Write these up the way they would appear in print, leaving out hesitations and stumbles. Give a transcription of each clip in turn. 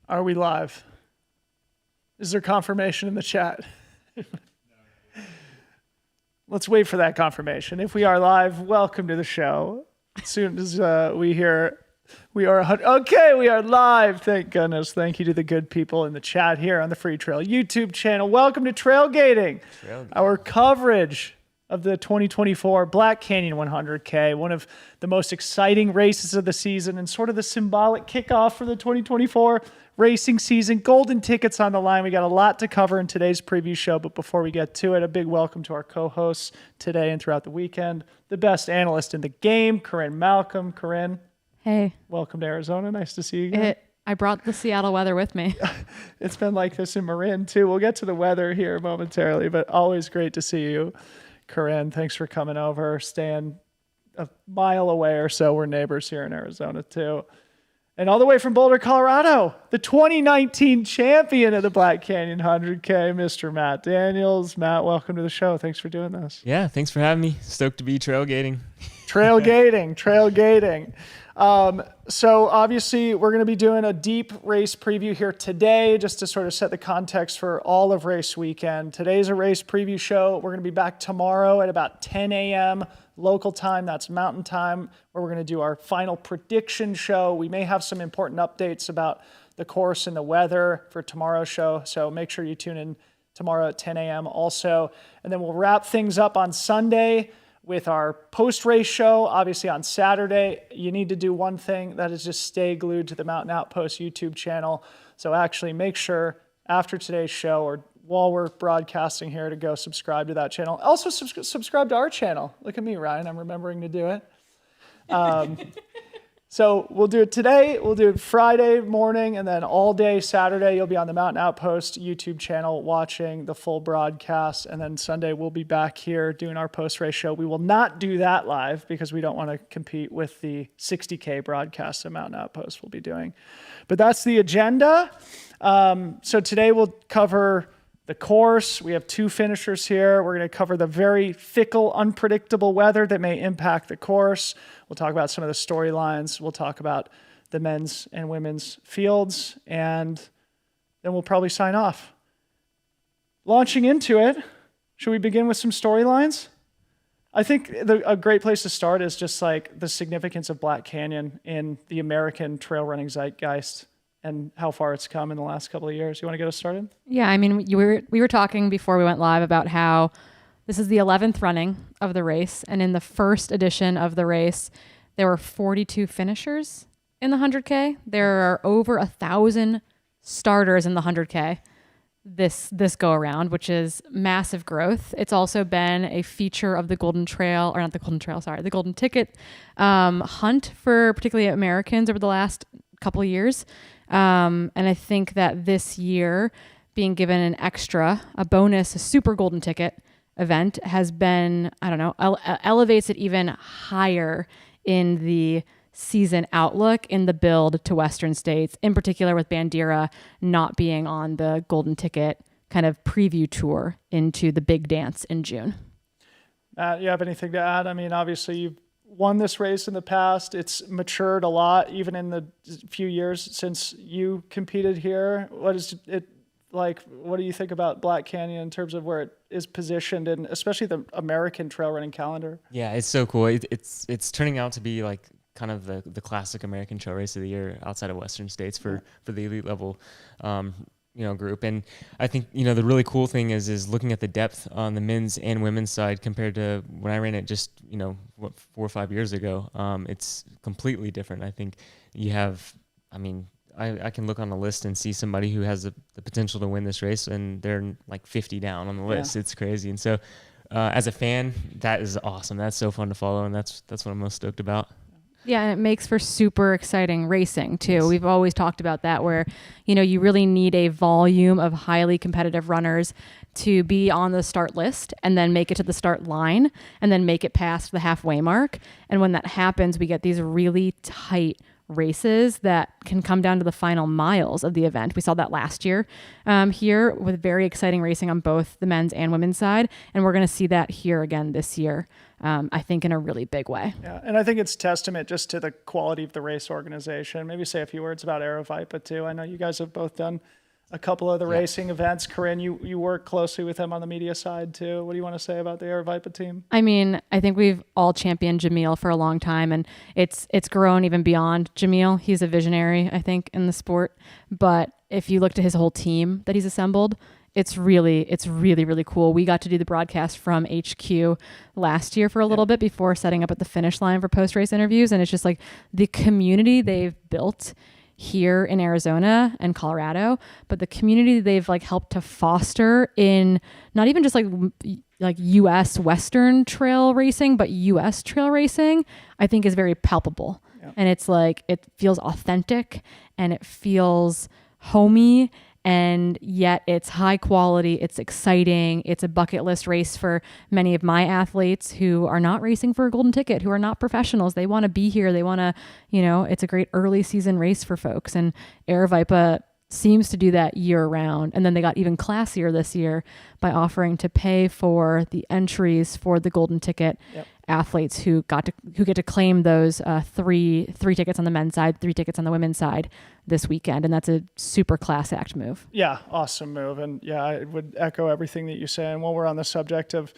Are we live? Is there confirmation in the chat? Let's wait for that confirmation. If we are live, welcome to the show. As soon as we hear we are okay, we are live. Thank goodness. Thank you to the good people in the chat here on the Freetrail YouTube channel. Welcome to Trailgating, our coverage of the 2024 Black Canyon 100K, one of the most exciting races of the season and sort of the symbolic kickoff for the 2024 racing season. Golden tickets on the line. We got a lot to cover in today's preview show, but before we get to it, a big welcome to our co-hosts today and throughout the weekend. The best analyst in the game, Corrine Malcolm. Corrine. Hey. Welcome to Arizona. Nice to see you again. I brought the Seattle weather with me. It's been like this in Marin too. We'll get to the weather here momentarily, but always great to see you. Corrine, thanks for coming over, staying a mile away or so. We're neighbors here in Arizona too. And all the way from Boulder, Colorado, the 2019 champion of the Black Canyon 100K, Mr. Matt Daniels. Matt, welcome to the show. Thanks for doing this. Yeah, thanks for having me. Stoked to be trailgating. Trailgating. So obviously we're going to be doing a deep race preview here today just to sort of set the context for all of race weekend. Today's a race preview show. We're going to be back tomorrow at about 10 a.m. local time. That's mountain time, where we're going to do our final prediction show. We may have some important updates about the course and the weather for tomorrow's show. So make sure you tune in tomorrow at 10 a.m. also. And then we'll wrap things up on Sunday with our post-race show. Obviously on Saturday, you need to do one thing, that is just stay glued to the Mountain Outpost YouTube channel. So actually make sure after today's show or while we're broadcasting here to go subscribe to that channel. Also subscribe to our channel. Look at me, Ryan. I'm remembering to do it. So we'll do it today, we'll do it Friday morning, and then all day Saturday, you'll be on the Mountain Outpost YouTube channel watching the full broadcast. And then Sunday, we'll be back here doing our post-race show. We will not do that live because we don't want to compete with the 60K broadcast that Mountain Outpost will be doing. But that's the agenda. So today we'll cover the course. We have two finishers here. We're going to cover the very fickle, unpredictable weather that may impact the course. We'll talk about some of the storylines. We'll talk about the men's and women's fields, and then we'll probably sign off. Launching into it, should we begin with some storylines? I think a great place to start is just like the significance of Black Canyon in the American trail running zeitgeist and how far it's come in the last couple of years. You want to get us started? Yeah, I mean, we were talking before we went live about how this is the 11th running of the race, and in the first edition of the race, there were 42 finishers in the 100K. There are over 1,000 starters in the 100K this go around, which is massive growth. It's also been a feature of the Golden Ticket hunt for particularly Americans over the last couple of years. And I think that this year, being given an extra, a bonus, a super golden ticket event has been, elevates it even higher in the season outlook, in the build to Western states, in particular with Bandera not being on the golden ticket kind of preview tour into the big dance in June. You have anything to add? I mean, obviously you've won this race in the past. It's matured a lot, even in the few years since you competed here. What is it like? What do you think about Black Canyon in terms of where it is positioned, and especially the American trail running calendar? Yeah, it's so cool. It's turning out to be like kind of the classic American trail race of the year outside of Western states for the elite level group. And I think, the really cool thing is looking at the depth on the men's and women's side compared to when I ran it just, 4 or 5 years ago. It's completely different. I think you have, I can look on the list and see somebody who has the potential to win this race, and they're like 50 down on the list. Yeah. It's crazy. And so as a fan, that is awesome. That's so fun to follow, and that's what I'm most stoked about. Yeah, and it makes for super exciting racing too. Yes. We've always talked about that, where, you really need a volume of highly competitive runners to be on the start list and then make it to the start line and then make it past the halfway mark. And when that happens, we get these really tight races that can come down to the final miles of the event. We saw that last year here with very exciting racing on both the men's and women's side. And we're going to see that here again this year, I think in a really big way. Yeah, and I think it's testament just to the quality of the race organization. Maybe say a few words about Aerovipa too. I know you guys have both done a couple of the racing events. Corinne, you work closely with them on the media side too. What do you want to say about the Aerovipa team? I mean, I think we've all championed Jamil for a long time, and it's grown even beyond Jamil. He's a visionary, I think, in the sport. But if you look to his whole team that he's assembled, it's really, really cool. We got to do the broadcast from HQ last year for a little bit before setting up at the finish line for post-race interviews. And it's just like the community they've built here in Arizona and Colorado, but the community they've like helped to foster in not even just like US Western trail racing, but US trail racing, I think is very palpable. Yeah. And it's like, it feels authentic and it feels homey, and yet it's high quality, it's exciting, it's a bucket list race for many of my athletes who are not racing for a golden ticket, who are not professionals. They want to be here. They want to, it's a great early season race for folks. And Aerovipa seems to do that year round. And then they got even classier this year by offering to pay for the entries for the golden ticket athletes who get to claim those three tickets on the men's side, 3 tickets on the women's side this weekend. And that's a super class act move. Yeah, awesome move. And yeah, I would echo everything that you say. And while we're on the subject of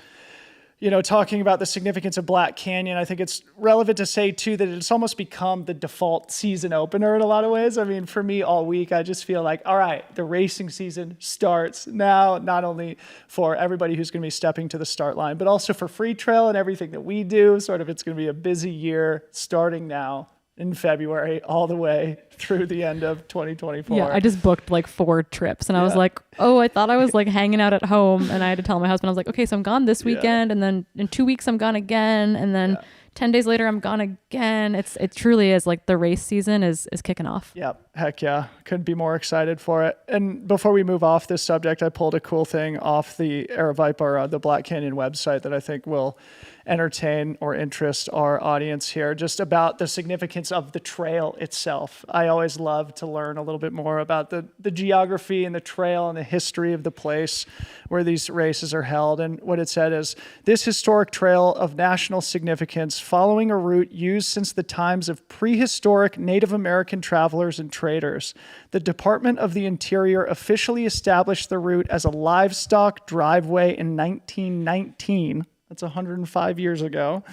talking about the significance of Black Canyon, I think it's relevant to say too that it's almost become the default season opener in a lot of ways. I mean, for me all week, I just feel like, all right, the racing season starts now, not only for everybody who's going to be stepping to the start line, but also for Freetrail and everything that we do. Sort of, it's going to be a busy year starting now in February all the way through the end of 2024. Yeah, I just booked like 4 trips and I was like, oh, I thought I was like hanging out at home, and I had to tell my husband, I was like, okay, so I'm gone this weekend, and then in 2 weeks I'm gone again, and then 10 days later I'm gone again. It truly is like the race season is kicking off. Yep. Heck yeah. Couldn't be more excited for it. And before we move off this subject, I pulled a cool thing off the Aerovipa or the Black Canyon website that I think will entertain or interest our audience here, just about the significance of the trail itself. I always love to learn a little bit more about the geography and the trail and the history of the place where these races are held. And what it said is, this historic trail of national significance, following a route used since the times of prehistoric Native American travelers and traders. The Department of the Interior officially established the route as a livestock driveway in 1919. That's 105 years ago,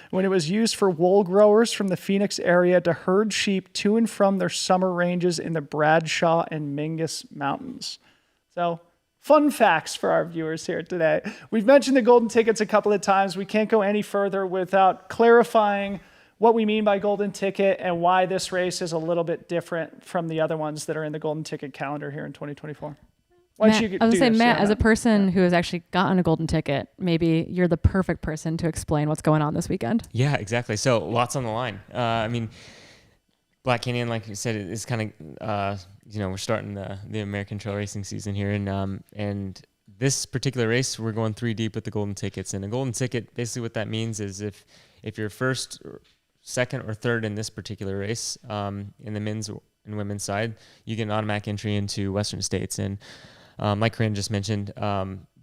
when it was used for wool growers from the Phoenix area to herd sheep to and from their summer ranges in the Bradshaw and Mingus Mountains. So, fun facts for our viewers here today. We've mentioned the golden tickets a couple of times. We can't go any further without clarifying what we mean by golden ticket and why this race is a little bit different from the other ones that are in the golden ticket calendar here in 2024. Matt, I was going to say, Matt, as a person who has actually gotten a golden ticket, maybe you're the perfect person to explain what's going on this weekend. Yeah, exactly. So lots on the line. I mean, Black Canyon, like you said, is kind of, we're starting the American trail racing season here. And this particular race, we're going 3 deep with the golden tickets. And a golden ticket, basically what that means is if you're first, second, or third in this particular race, in the men's and women's side, you get an automatic entry into Western States. And like Corinne just mentioned,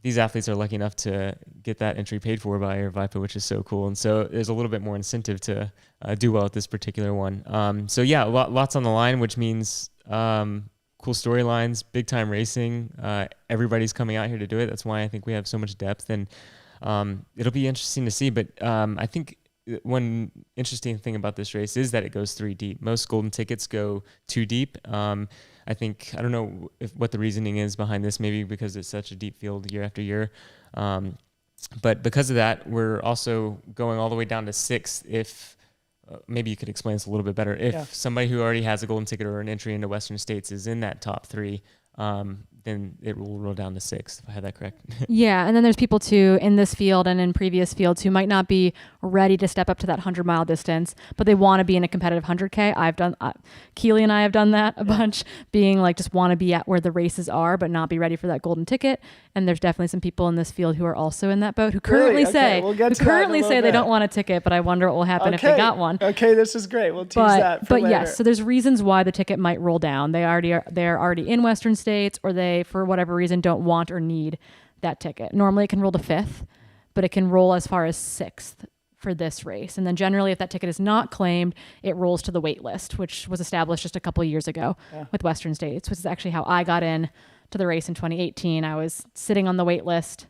these athletes are lucky enough to get that entry paid for by Aerovipa, which is so cool. And so there's a little bit more incentive to do well at this particular one. So yeah, lots on the line, which means cool storylines, big time racing. Everybody's coming out here to do it. That's why I think we have so much depth, and it'll be interesting to see. But I think one interesting thing about this race is that it goes 3 deep. Most golden tickets go 2 deep. I don't know what the reasoning is behind this, maybe because it's such a deep field year after year. But because of that, we're also going all the way down to 6 if, maybe you could explain this a little bit better, if somebody who already has a golden ticket or an entry into Western States is in that top 3, then it will roll down to 6th, if I had that correct. Yeah, and then there's people too in this field and in previous fields who might not be ready to step up to that 100-mile distance, but they want to be in a competitive 100K. I've done, Keely and I have done that a bunch, being like just want to be at where the races are, but not be ready for that golden ticket. And there's definitely some people in this field who are also in that boat who currently say they don't want a ticket, but I wonder what will happen if they got one. Okay, this is great. We'll tease that for later. Yes, so there's reasons why the ticket might roll down. They're already in Western states, or they, for whatever reason, don't want or need that ticket. Normally it can roll to 5th, but it can roll as far as 6th for this race. And then generally, if that ticket is not claimed, it rolls to the wait list, which was established just a couple of years ago with Western states, which is actually how I got in to the race in 2018. I was sitting on the wait list.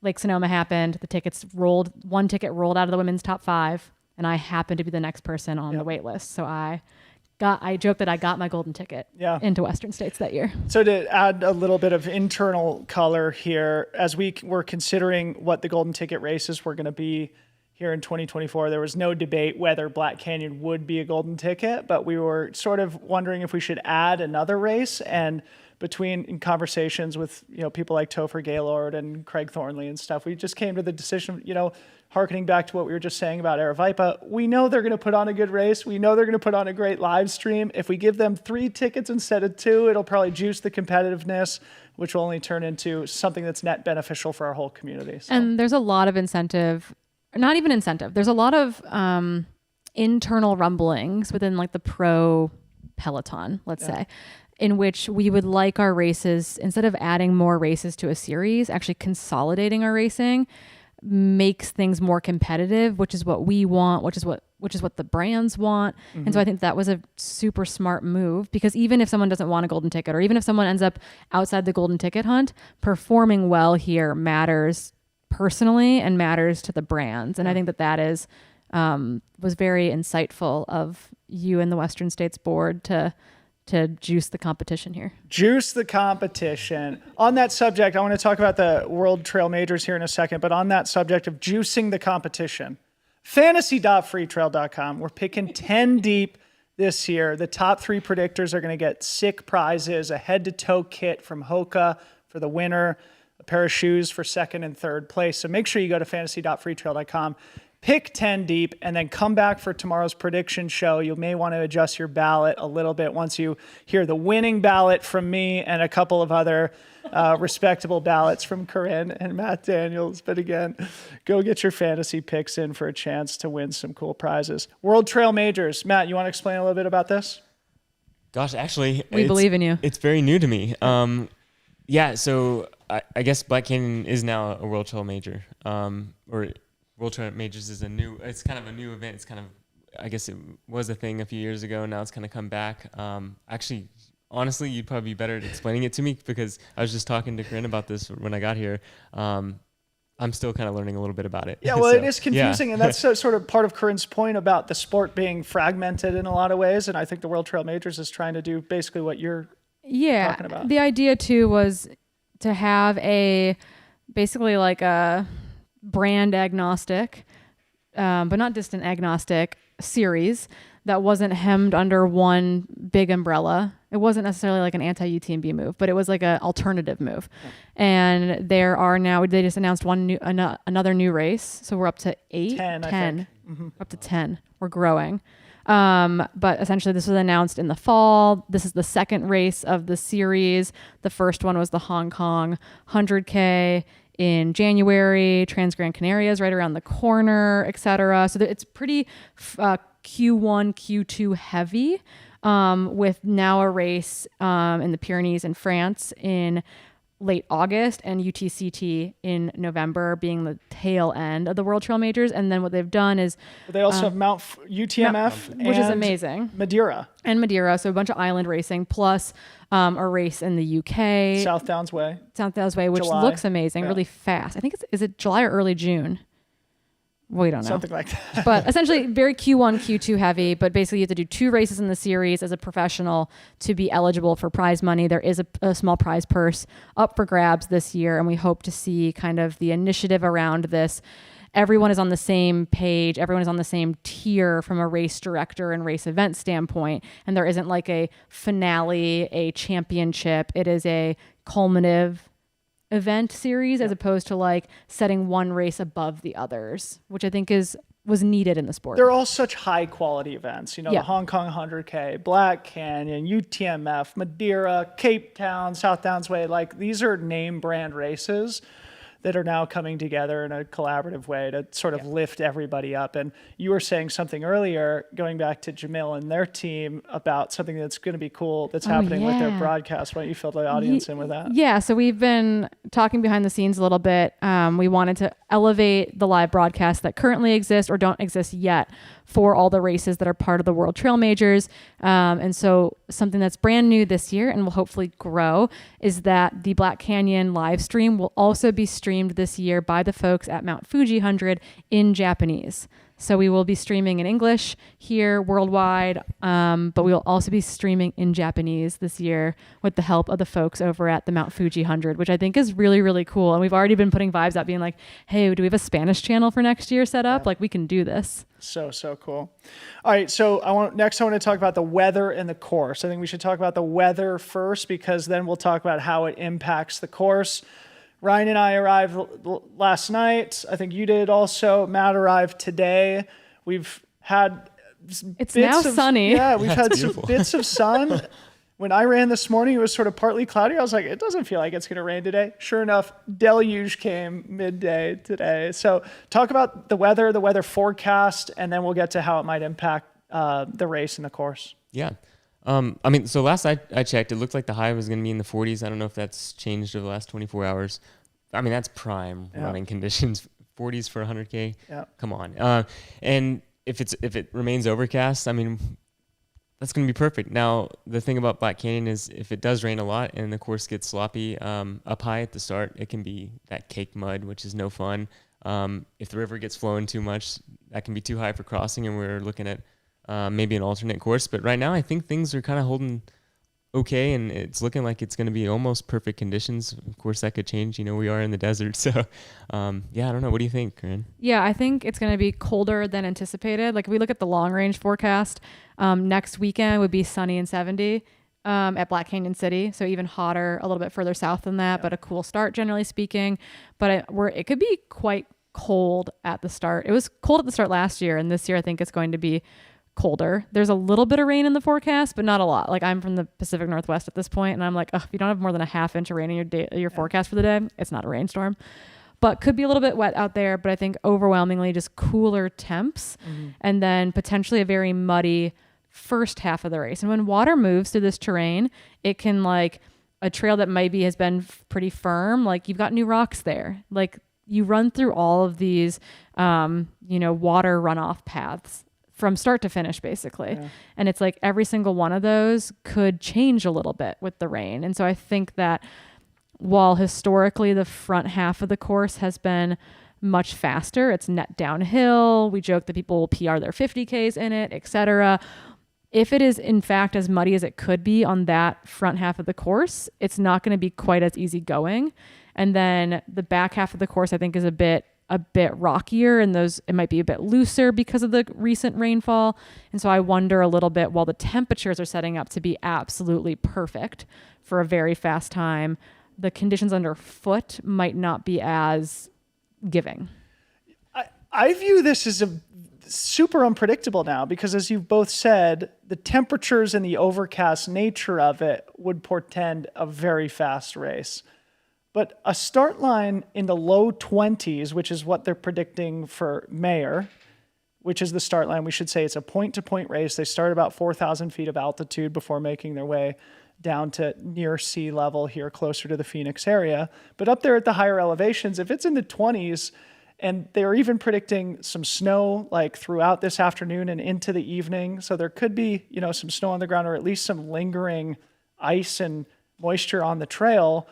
Lake Sonoma happened. The tickets rolled. One ticket rolled out of the women's top 5, and I happened to be the next person on the wait list. So I joke that I got my golden ticket into Western states that year. So to add a little bit of internal color here, as we were considering what the golden ticket races were going to be here in 2024, there was no debate whether Black Canyon would be a golden ticket, but we were sort of wondering if we should add another race. And in conversations with people like Topher Gaylord and Craig Thornley and stuff, we just came to the decision, harkening back to what we were just saying about Aravaipa, we know they're going to put on a good race. We know they're going to put on a great live stream. If we give them 3 tickets instead of 2, it'll probably juice the competitiveness, which will only turn into something that's net beneficial for our whole community. So. And there's a lot of incentive, not even incentive. There's a lot of internal rumblings within like the pro peloton, let's say, in which we would like our races, instead of adding more races to a series, actually consolidating our racing makes things more competitive, which is what we want, which is what the brands want. Mm-hmm. And so I think that was a super smart move, because even if someone doesn't want a golden ticket, or even if someone ends up outside the golden ticket hunt, performing well here matters personally and matters to the brands. And I think that is was very insightful of you and the Western States Board to juice the competition here. Juice the competition. On that subject, I want to talk about the World Trail Majors here in a second, but on that subject of juicing the competition, fantasy.freetrail.com, we're picking 10 deep this year. The top 3 predictors are going to get sick prizes, a head-to-toe kit from Hoka for the winner, a pair of shoes for 2nd and 3rd place. So make sure you go to fantasy.freetrail.com, pick 10 deep, and then come back for tomorrow's prediction show. You may want to adjust your ballot a little bit once you hear the winning ballot from me and a couple of other respectable ballots from Corrine and Matt Daniels. But again, go get your fantasy picks in for a chance to win some cool prizes. World Trail Majors. Matt, you want to explain a little bit about this? Gosh, actually, we believe in you. It's very new to me. So I guess Black Canyon is now a World Trail Major, or World Trail Majors is it's kind of a new event. It's kind of, I guess it was a thing a few years ago. Now it's kind of come back. Actually, honestly, you'd probably be better at explaining it to me, because I was just talking to Corrine about this when I got here. I'm still kind of learning a little bit about it. Yeah, well, it is confusing, and that's sort of part of Corinne's point about the sport being fragmented in a lot of ways, and I think the World Trail Majors is trying to do basically what you're talking about. The idea, too, was to have basically like a brand agnostic, but not distant agnostic series that wasn't hemmed under one big umbrella. It wasn't necessarily like an anti-UTMB move, but it was like an alternative move. Yeah. And there are now, they just announced another new race. So we're up to 10. I think. Mm-hmm. Up to 10. We're growing. But essentially this was announced in the fall. This is the 2nd race of the series. The first one was the Hong Kong 100K in January. Trans-Gran Canaria is right around the corner, etc. So it's pretty Q1, Q2 heavy, with now a race in the Pyrenees in France in late August, and UTCT in November being the tail end of the World Trail Majors. And then what they've done is they also have UTMF, which is amazing, Madeira, so a bunch of island racing plus a race in the UK, South Downs Way, which July. Looks amazing, really fast. I think is it July or early June? We don't know. Something like that. But essentially very Q1, Q2 heavy, but basically you have to do 2 races in the series as a professional to be eligible for prize money. There is a small prize purse up for grabs this year, and we hope to see kind of the initiative around this everyone is on the same page. Everyone is on the same tier from a race director and race event standpoint. And there isn't like a finale, a championship. It is a culminative event series as opposed to like setting one race above the others, which I think was needed in the sport. They're all such high quality events, Yeah. the Hong Kong 100K, Black Canyon, UTMF, Madeira, Cape Town, South Downs Way. Like these are name brand races that are now coming together in a collaborative way to sort of lift everybody up. And you were saying something earlier, going back to Jamil and their team, about something that's going to be cool that's happening with their broadcast. Why don't you fill the audience in with that? Yeah, so we've been talking behind the scenes a little bit. We wanted to elevate the live broadcasts that currently exist or don't exist yet for all the races that are part of the World Trail Majors. And so something that's brand new this year and will hopefully grow is that the Black Canyon live stream will also be streamed this year by the folks at Mount Fuji 100 in Japanese. So we will be streaming in English here worldwide, but we will also be streaming in Japanese this year with the help of the folks over at the Mount Fuji 100, which I think is really, really cool. And we've already been putting vibes out being like, hey, do we have a Spanish channel for next year set up? Like we can do this. So cool. All right. So I want to talk about the weather and the course. I think we should talk about the weather first, because then we'll talk about how it impacts the course. Ryan and I arrived last night. I think you did also. Matt arrived today. We've had It's now sunny. Yeah, we've had beautiful. some bits of sun. When I ran this morning, it was sort of partly cloudy. I was like, it doesn't feel like it's going to rain today. Sure enough, deluge came midday today. So talk about the weather forecast, and then we'll get to how it might impact the race and the course. Yeah. So last I checked, it looked like the high was going to be in the 40s. I don't know if that's changed over the last 24 hours. I mean, that's prime running conditions. 40s for 100K. Yeah. Come on. And if it remains overcast, I mean, that's going to be perfect. Now, the thing about Black Canyon is if it does rain a lot and the course gets sloppy up high at the start, it can be that cake mud, which is no fun. If the river gets flowing too much, that can be too high for crossing, and we're looking at maybe an alternate course. But right now, I think things are kind of holding okay, and it's looking like it's going to be almost perfect conditions. Of course, that could change. We are in the desert. So, I don't know. What do you think, Corrine? Yeah, I think it's going to be colder than anticipated. Like if we look at the long range forecast, next weekend would be sunny and 70 at Black Canyon City. So even hotter, a little bit further south than that, but a cool start, generally speaking. But it could be quite cold at the start. It was cold at the start last year, and this year I think it's going to be colder. There's a little bit of rain in the forecast, but not a lot. Like I'm from the Pacific Northwest at this point, and I'm like, if you don't have more than a half inch of rain in your forecast for the day, it's not a rainstorm. But could be a little bit wet out there, but I think overwhelmingly just cooler temps, and then potentially a very muddy first half of the race. And when water moves through this terrain, it can, like a trail that maybe has been pretty firm, like you've got new rocks there. Like you run through all of these, water runoff paths from start to finish, basically. Yeah. And it's like every single one of those could change a little bit with the rain. And so I think that while historically the front half of the course has been much faster, it's net downhill. We joke that people will PR their 50Ks in it, etc. If it is in fact as muddy as it could be on that front half of the course, it's not going to be quite as easy going. And then the back half of the course, I think, is a bit rockier, and it might be a bit looser because of the recent rainfall. And so I wonder a little bit, while the temperatures are setting up to be absolutely perfect for a very fast time, the conditions underfoot might not be as giving. I view this as a super unpredictable now, because as you've both said, the temperatures and the overcast nature of it would portend a very fast race. But a start line in the low 20s, which is what they're predicting for Mayer, which is the start line. We should say it's a point-to-point race. They start about 4,000 feet of altitude before making their way down to near sea level here, closer to the Phoenix area. But up there at the higher elevations, if it's in the 20s, and they're even predicting some snow like throughout this afternoon and into the evening. So there could be, some snow on the ground, or at least some lingering ice and moisture on the trail.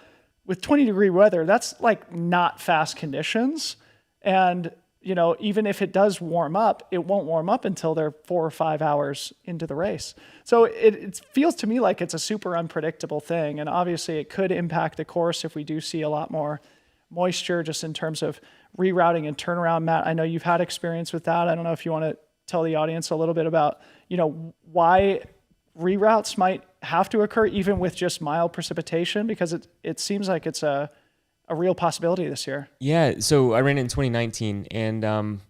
With 20-degree weather, that's like not fast conditions. And, even if it does warm up, it won't warm up until they're 4 or 5 hours into the race. So it feels to me like it's a super unpredictable thing. And obviously it could impact the course if we do see a lot more moisture, just in terms of rerouting and turnaround. Matt, I know you've had experience with that. I don't know if you want to tell the audience a little bit about, why reroutes might have to occur even with just mild precipitation, because it seems like it's a real possibility this year. Yeah, so I ran it in 2019, and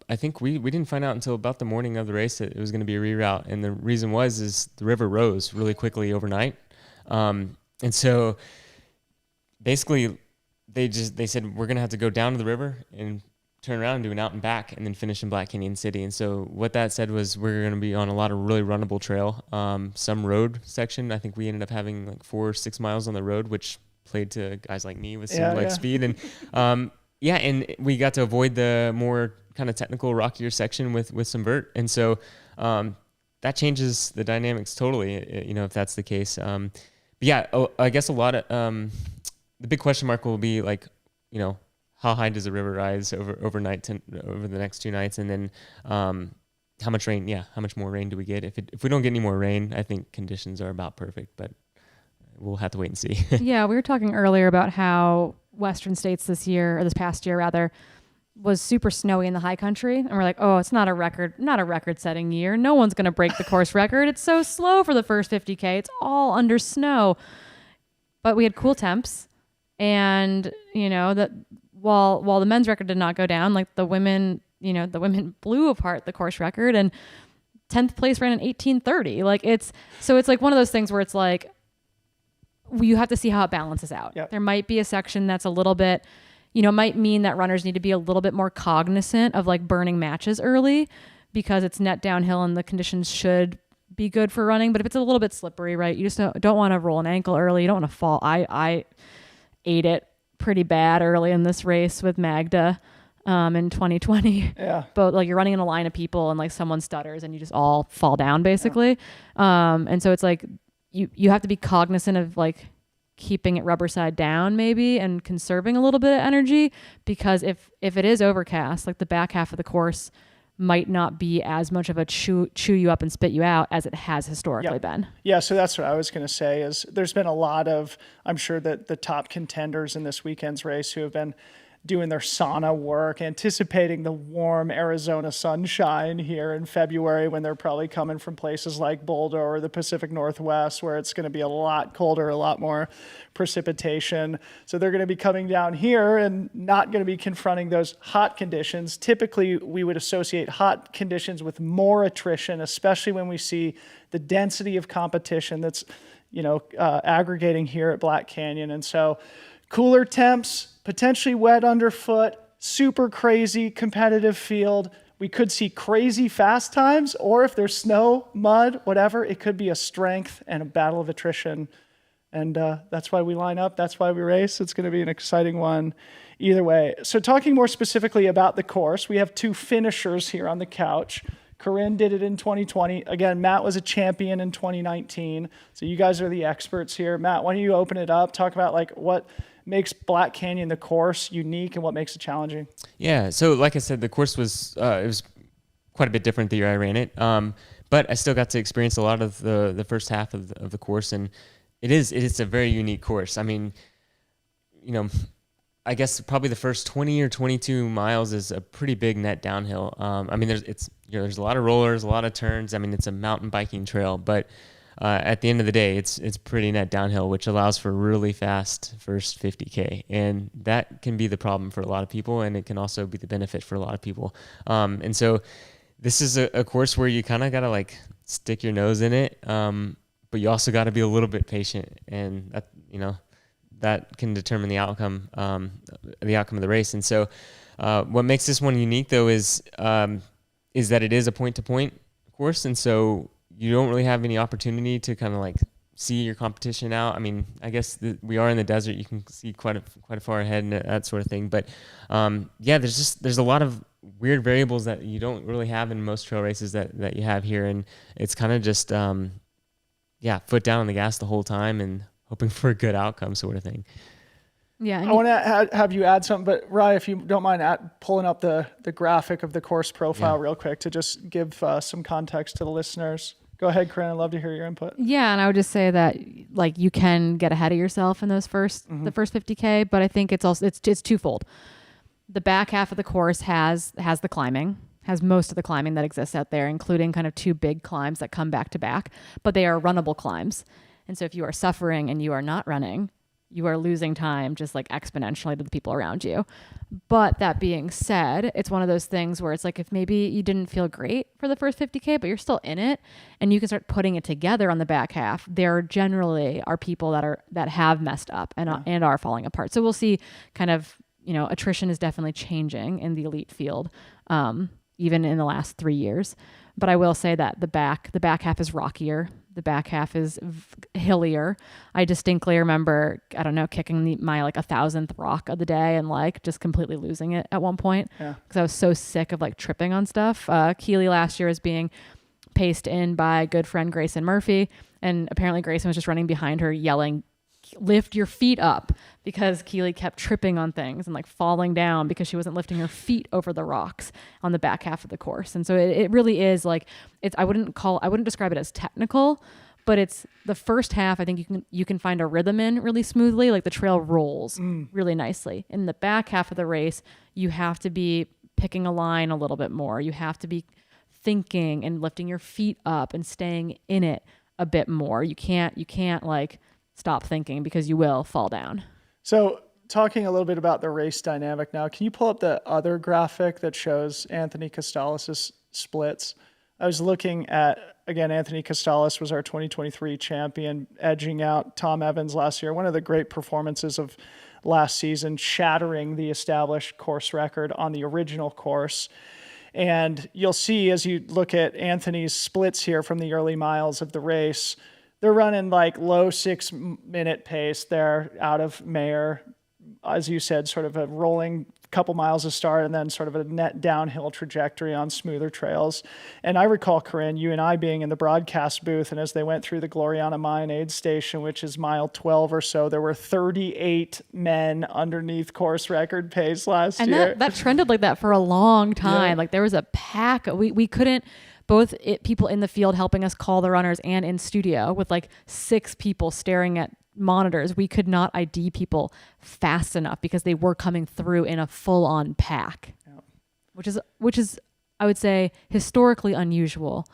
I think we didn't find out until about the morning of the race that it was going to be a reroute, and the reason is the river rose really quickly overnight, and so basically they said we're going to have to go down to the river and turn around and do an out and back and then finish in Black Canyon City. And so what that said was we're going to be on a lot of really runnable trail, some road section. I think we ended up having like 4 or 6 miles on the road, which played to guys like me with some speed. And and we got to avoid the more kind of technical rockier section with some vert. And so that changes the dynamics totally, if that's the case. I guess a lot of the big question mark will be like, how high does the river rise overnight over the next 2 nights? And then how much rain? Yeah, how much more rain do we get? If we don't get any more rain, I think conditions are about perfect, but we'll have to wait and see. Yeah, we were talking earlier about how Western states this past year rather, was super snowy in the high country. And we're like, oh, it's not a record-setting year. No one's going to break the course record. It's so slow for the first 50K. It's all under snow. But we had cool temps. And, that while the men's record did not go down, like the women blew apart the course record, and 10th place ran in 18:30. Like it's like one of those things where it's like, you have to see how it balances out. Yep. There might be a section that's a little bit, might mean that runners need to be a little bit more cognizant of like burning matches early, because it's net downhill and the conditions should be good for running. But if it's a little bit slippery, right, you just don't want to roll an ankle early. You don't want to fall. I ate it pretty bad early in this race with Magda in 2020. Yeah. But like you're running in a line of people and like someone stutters and you just all fall down basically. Yeah. And so it's like you have to be cognizant of like keeping it rubber side down maybe and conserving a little bit of energy, because if it is overcast, like the back half of the course might not be as much of a chew you up and spit you out as it has historically been. Yeah, so that's what I was going to say is there's been a lot of, I'm sure that the top contenders in this weekend's race who have been doing their sauna work, anticipating the warm Arizona sunshine here in February, when they're probably coming from places like Boulder or the Pacific Northwest, where it's going to be a lot colder, a lot more precipitation. So they're going to be coming down here and not going to be confronting those hot conditions. Typically, we would associate hot conditions with more attrition, especially when we see the density of competition that's, aggregating here at Black Canyon. And so cooler temps, potentially wet underfoot, super crazy competitive field. We could see crazy fast times, or if there's snow, mud, whatever, it could be a strength and a battle of attrition. And that's why we line up. That's why we race. It's going to be an exciting one either way. So talking more specifically about the course, we have 2 finishers here on the couch. Corrine did it in 2020. Again, Matt was a champion in 2019. So you guys are the experts here. Matt, why don't you open it up? Talk about like what makes Black Canyon, the course, unique and what makes it challenging. Yeah, so like I said, the course was it was quite a bit different the year I ran it, but I still got to experience a lot of the first half of the course, and it is a very unique course. I mean, I guess probably the first 20 or 22 miles is a pretty big net downhill. I mean, there's a lot of rollers, a lot of turns. I mean, it's a mountain biking trail, but at the end of the day, it's pretty net downhill, which allows for really fast first 50K. And that can be the problem for a lot of people, and it can also be the benefit for a lot of people. And so this is a course where you kind of got to like stick your nose in it, but you also got to be a little bit patient, and that, that can determine the outcome of the race. And so what makes this one unique, though, is that it is a point-to-point course, and so you don't really have any opportunity to kind of like see your competition out. I mean, I guess we are in the desert. You can see quite a far ahead and that sort of thing. But there's a lot of weird variables that you don't really have in most trail races that you have here, and it's kind of just foot down on the gas the whole time and hoping for a good outcome, sort of thing. Yeah, I want to have you add something, but Rye, if you don't mind pulling up the graphic of the course profile real quick to just give some context to the listeners. Go ahead, Corinne. I'd love to hear your input. Yeah, and I would just say that like you can get ahead of yourself in those the first 50K, but I think it's also it's twofold. The back half of the course has the climbing, has most of the climbing that exists out there, including kind of 2 big climbs that come back to back, but they are runnable climbs. And so if you are suffering and you are not running, you are losing time just like exponentially to the people around you. But that being said, it's one of those things where it's like if maybe you didn't feel great for the first 50K, but you're still in it and you can start putting it together on the back half, there generally are people that have messed up and are falling apart. So we'll see kind of, attrition is definitely changing in the elite field, even in the last 3 years. But I will say that the back half is rockier. The back half is hillier. I distinctly remember, I don't know, kicking my like 1,000th rock of the day and like just completely losing it at one point because I was so sick of like tripping on stuff. Keely last year was being paced in by good friend Grayson Murphy, and apparently Grayson was just running behind her yelling, "Lift your feet up," because Keely kept tripping on things and like falling down because she wasn't lifting her feet over the rocks on the back half of the course. And so it really is like, I wouldn't describe it as technical, but it's the first half. I think you can find a rhythm in really smoothly. Like the trail rolls really nicely. In the back half of the race, you have to be picking a line a little bit more. You have to be thinking and lifting your feet up and staying in it a bit more. You can't like stop thinking because you will fall down. So talking a little bit about the race dynamic now, can you pull up the other graphic that shows Anthony Costales' splits? I was looking at, again, Anthony Costales was our 2023 champion, edging out Tom Evans last year. One of the great performances of last season, shattering the established course record on the original course. And you'll see as you look at Anthony's splits here from the early miles of the race, they're running like low 6-minute pace there out of Mayer. As you said, sort of a rolling couple miles of start and then sort of a net downhill trajectory on smoother trails. And I recall, Corinne, you and I being in the broadcast booth, and as they went through the Gloriana Mine aid station, which is mile 12 or so, there were 38 men underneath course record pace last year. And that trended like that for a long time. Yeah. Like there was a pack. We couldn't, people in the field helping us call the runners and in studio with like 6 people staring at monitors. We could not ID people fast enough because they were coming through in a full-on pack, which is I would say historically unusual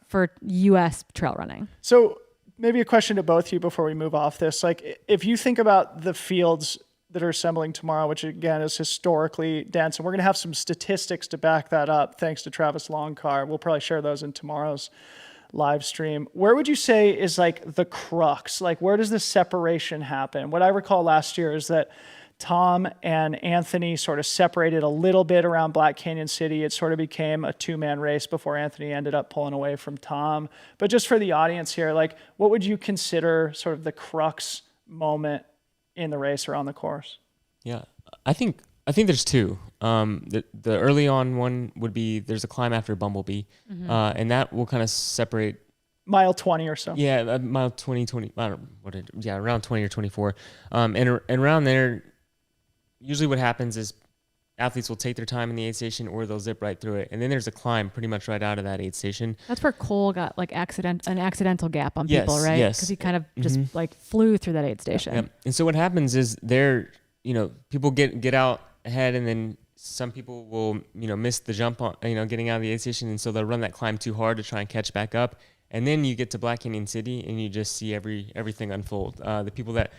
for U.S. trail running. So maybe a question to both of you before we move off this. Like if you think about the fields that are assembling tomorrow, which again is historically dense, and we're going to have some statistics to back that up thanks to Travis Longcar. We'll probably share those in tomorrow's live stream. Where would you say is like the crux? Like where does the separation happen? What I recall last year is that Tom and Anthony sort of separated a little bit around Black Canyon City. It sort of became a 2-man race before Anthony ended up pulling away from Tom. But just for the audience here, like what would you consider sort of the crux moment in the race or on the course? Yeah, I think there's 2. The early on one would be there's a climb after Bumblebee, and that will kind of separate mile 20 or so. Yeah, mile 20. I don't know around 20 or 24. And around there, usually what happens is athletes will take their time in the aid station or they'll zip right through it, and then there's a climb pretty much right out of that aid station. That's where Cole got like an accidental gap on people, right? Yes, because he kind of just like flew through that aid station. Yep. And so what happens is people get out ahead, and then some people will miss the jump on getting out of the aid station, and so they'll run that climb too hard to try and catch back up, and then you get to Black Canyon City and you just see everything unfold. The people that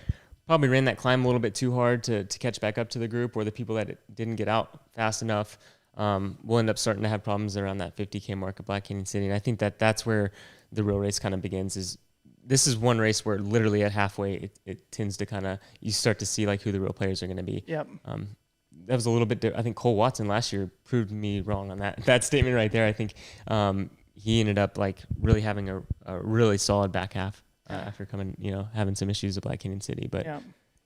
probably ran that climb a little bit too hard to catch back up to the group, or the people that didn't get out fast enough, will end up starting to have problems around that 50K mark of Black Canyon City. And I think that's where the real race kind of begins. This is one race where literally at halfway it tends to kind of, you start to see like who the real players are going to be. Yep. That was a little bit, I think Cole Watson last year proved me wrong on that statement right there. I think he ended up like really having a really solid back half after having some issues at Black Canyon City. But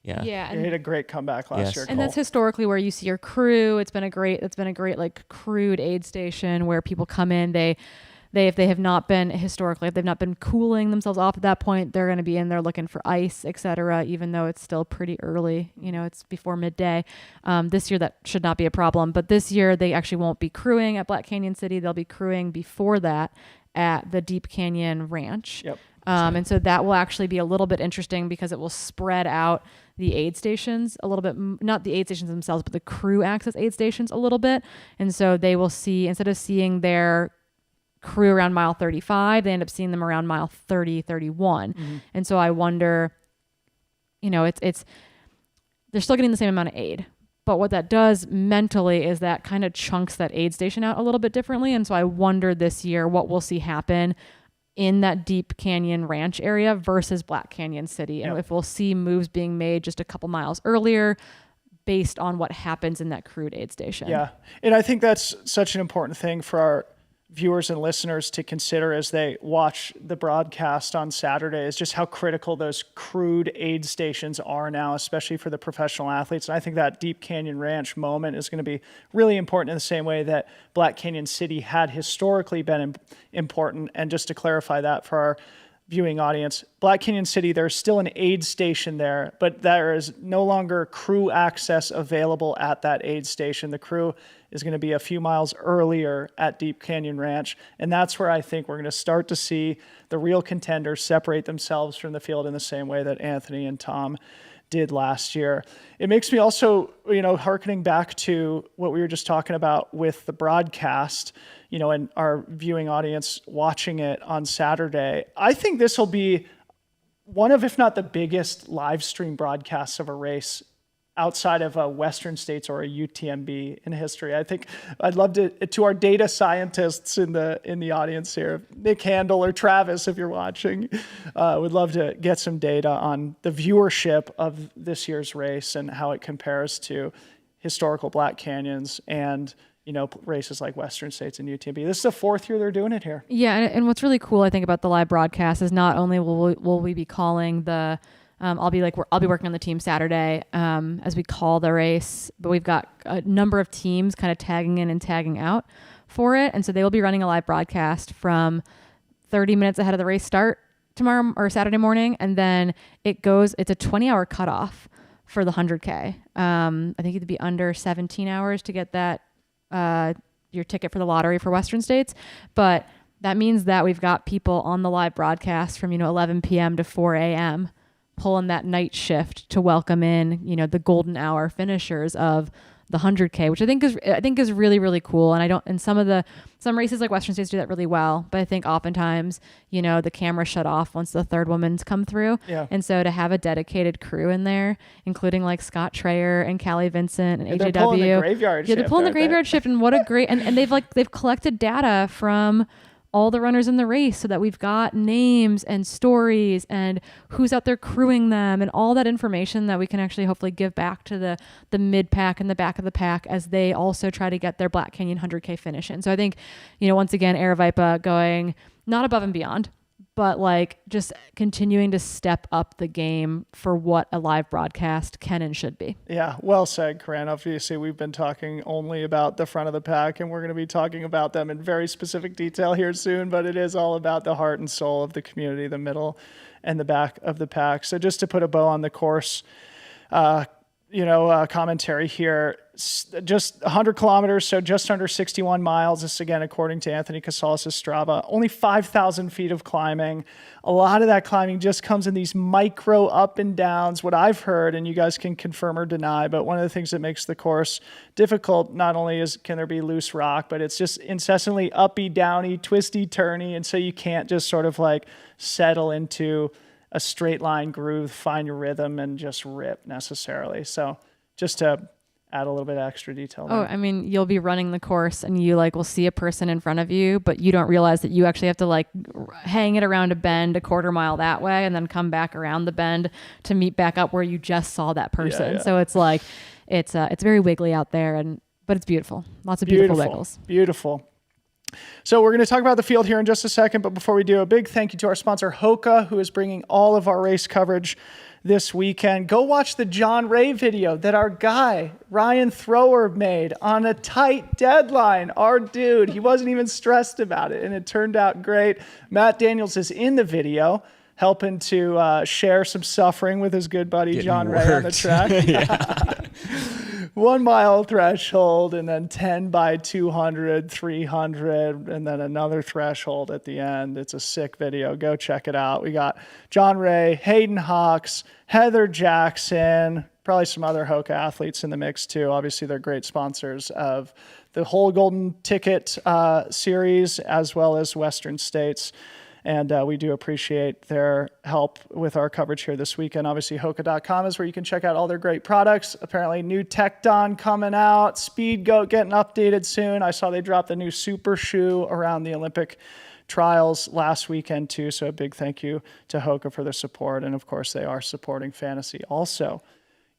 yeah. You hit a great comeback last year, Cole. And that's historically where you see your crew. It's been a great like crewed aid station where people come in, if they have not been historically, if they've not been cooling themselves off at that point, they're going to be in there looking for ice, etc. Even though it's still pretty early, it's before midday. This year that should not be a problem, but this year they actually won't be crewing at Black Canyon City. They'll be crewing before that at the Deep Canyon Ranch. Yep. And so that will actually be a little bit interesting because it will spread out the aid stations a little bit, not the aid stations themselves, but the crew access aid stations a little bit. And so they will see, instead of seeing their crew around mile 35, they end up seeing them around mile 30, 31. Mm-hmm. And so I wonder, it's they're still getting the same amount of aid. But what that does mentally is that kind of chunks that aid station out a little bit differently. And so I wonder this year what we'll see happen in that Deep Canyon Ranch area versus Black Canyon City. And if we'll see moves being made just a couple miles earlier based on what happens in that crude aid station. Yeah. And I think that's such an important thing for our viewers and listeners to consider as they watch the broadcast on Saturday, is just how critical those crude aid stations are now, especially for the professional athletes. And I think that Deep Canyon Ranch moment is going to be really important in the same way that Black Canyon City had historically been important. And just to clarify that for our viewing audience, Black Canyon City, there's still an aid station there, but there is no longer crew access available at that aid station. The crew is going to be a few miles earlier at Deep Canyon Ranch. And that's where I think we're going to start to see the real contenders separate themselves from the field in the same way that Anthony and Tom did last year. It makes me also, hearkening back to what we were just talking about with the broadcast, and our viewing audience watching it on Saturday. I think this will be one of, if not the biggest live stream broadcasts of a race outside of a Western States or a UTMB in history. I think I'd love to our data scientists in the audience here, Nick Handel or Travis, if you're watching, would love to get some data on the viewership of this year's race and how it compares to historical Black Canyons and races like Western States and UTMB. This is the fourth year they're doing it here. Yeah, and what's really cool, I think, about the live broadcast is not only will we be calling the I'll be working on the team Saturday as we call the race, but we've got a number of teams kind of tagging in and tagging out for it. And so they will be running a live broadcast from 30 minutes ahead of the race start tomorrow or Saturday morning. And then it's a 20-hour cutoff for the 100K. I think it'd be under 17 hours to get that, your ticket for the lottery for Western States. But that means that we've got people on the live broadcast from, 11 p.m. to 4 a.m. pulling that night shift to welcome in, the golden hour finishers of the 100K, which I think is really, really cool. And some races like Western States do that really well, but I think oftentimes, the camera shut off once the third woman's come through. Yeah. And so to have a dedicated crew in there, including like Scott Trayer and Callie Vincent and AJW. They're pulling the graveyard shift. They're pulling the graveyard shift, and what a great, and they've collected data from all the runners in the race so that we've got names and stories and who's out there crewing them and all that information that we can actually hopefully give back to the mid pack and the back of the pack as they also try to get their Black Canyon 100K finish in. So I think, once again, Aravaipa going not above and beyond, but like just continuing to step up the game for what a live broadcast can and should be. Yeah, well said, Corrine. Obviously, we've been talking only about the front of the pack, and we're going to be talking about them in very specific detail here soon, but it is all about the heart and soul of the community, the middle and the back of the pack. So just to put a bow on the course, commentary here, just 100 kilometers, so just under 61 miles. This, again, according to Anthony Casales' Strava. Only 5,000 feet of climbing. A lot of that climbing just comes in these micro up and downs, what I've heard, and you guys can confirm or deny, but one of the things that makes the course difficult, not only can there be loose rock, but it's just incessantly uppy, downy, twisty, turny, and so you can't just sort of like settle into a straight line groove, find your rhythm, and just rip necessarily. So just to add a little bit of extra detail there. Oh, I mean, you'll be running the course and you will see a person in front of you, but you don't realize that you actually have to hang it around a bend a quarter mile that way and then come back around the bend to meet back up where you just saw that person. Yeah. So it's very wiggly out there, but it's beautiful. Lots of beautiful wiggles. Beautiful. So we're going to talk about the field here in just a second, but before we do, a big thank you to our sponsor, Hoka, who is bringing all of our race coverage this weekend. Go watch the John Ray video that our guy, Ryan Thrower, made on a tight deadline. Our dude, he wasn't even stressed about it, and it turned out great. Matt Daniels is in the video, helping to share some suffering with his good buddy, John Ray, on the track. 1 mile threshold, and then 10 by 200, 300, and then another threshold at the end. It's a sick video. Go check it out. We got John Ray, Hayden Hawks, Heather Jackson, probably some other Hoka athletes in the mix too. Obviously, they're great sponsors of the whole Golden Ticket series, as well as Western States. And we do appreciate their help with our coverage here this weekend. Obviously, Hoka.com is where you can check out all their great products. Apparently, new Tech Don coming out. Speed Goat getting updated soon. I saw they dropped the new Super Shoe around the Olympic trials last weekend, too. So a big thank you to Hoka for their support. And, of course, they are supporting fantasy also.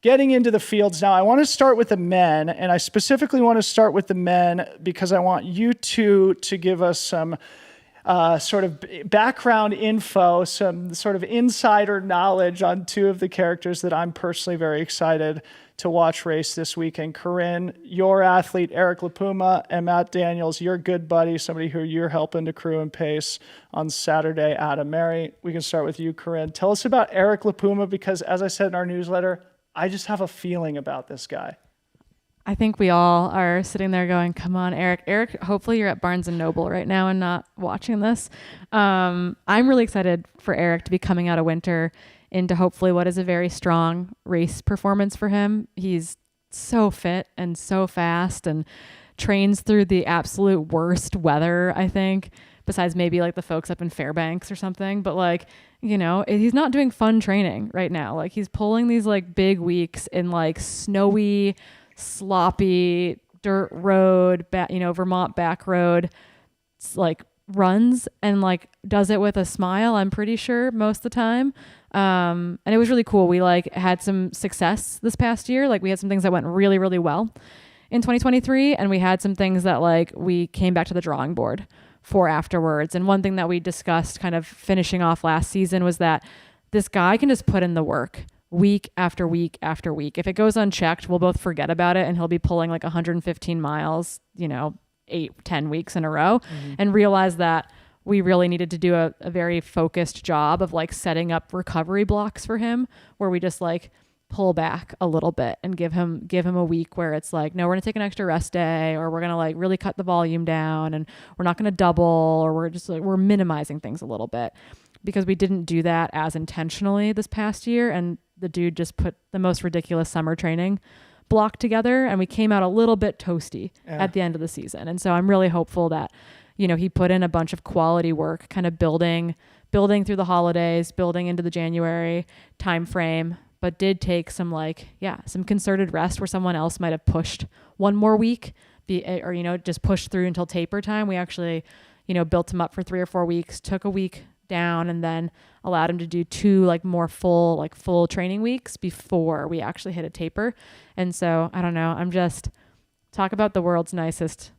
Getting into the fields now, I want to start with the men. And I specifically want to start with the men because I want you two to give us some sort of background info, some sort of insider knowledge on two of the characters that I'm personally very excited to watch race this weekend. Corrine, your athlete, Eric LaPuma, and Matt Daniels, your good buddy, somebody who you're helping to crew and pace on Saturday at Mary. We can start with you, Corrine. Tell us about Eric LaPuma because, as I said in our newsletter, I just have a feeling about this guy. I think we all are sitting there going, come on, Eric. Eric, hopefully you're at Barnes & Noble right now and not watching this. I'm really excited for Eric to be coming out of winter into hopefully what is a very strong race performance for him. He's so fit and so fast and trains through the absolute worst weather, I think, besides maybe like the folks up in Fairbanks or something. But like, you know, he's not doing fun training right now. Like he's pulling these like big weeks in like snowy, sloppy dirt road, Vermont back road, like runs and like does it with a smile, I'm pretty sure most of the time. And it was really cool. We like had some success this past year. Like we had some things that went really, really well in 2023. And we had some things that like we came back to the drawing board for afterwards. And one thing that we discussed kind of finishing off last season was that this guy can just put in the work week after week after week. If it goes unchecked, we'll both forget about it and he'll be pulling like 115 miles, 8-10 weeks in a row and realize that we really needed to do a very focused job of like setting up recovery blocks for him where we just like pull back a little bit and give him a week where it's like, no, we're going to take an extra rest day or we're going to like really cut the volume down and we're not going to double or we're minimizing things a little bit because we didn't do that as intentionally this past year. And the dude just put the most ridiculous summer training block together and we came out a little bit toasty at the end of the season. And so I'm really hopeful that, he put in a bunch of quality work, kind of building through the holidays, building into the January time frame, but did take some some concerted rest where someone else might have pushed one more week just pushed through until taper time. We actually, built him up for 3 or 4 weeks, took a week down and then allowed him to do 2 like more full training weeks before we actually hit a taper. And so I don't know, I'm just talk about the world's nicest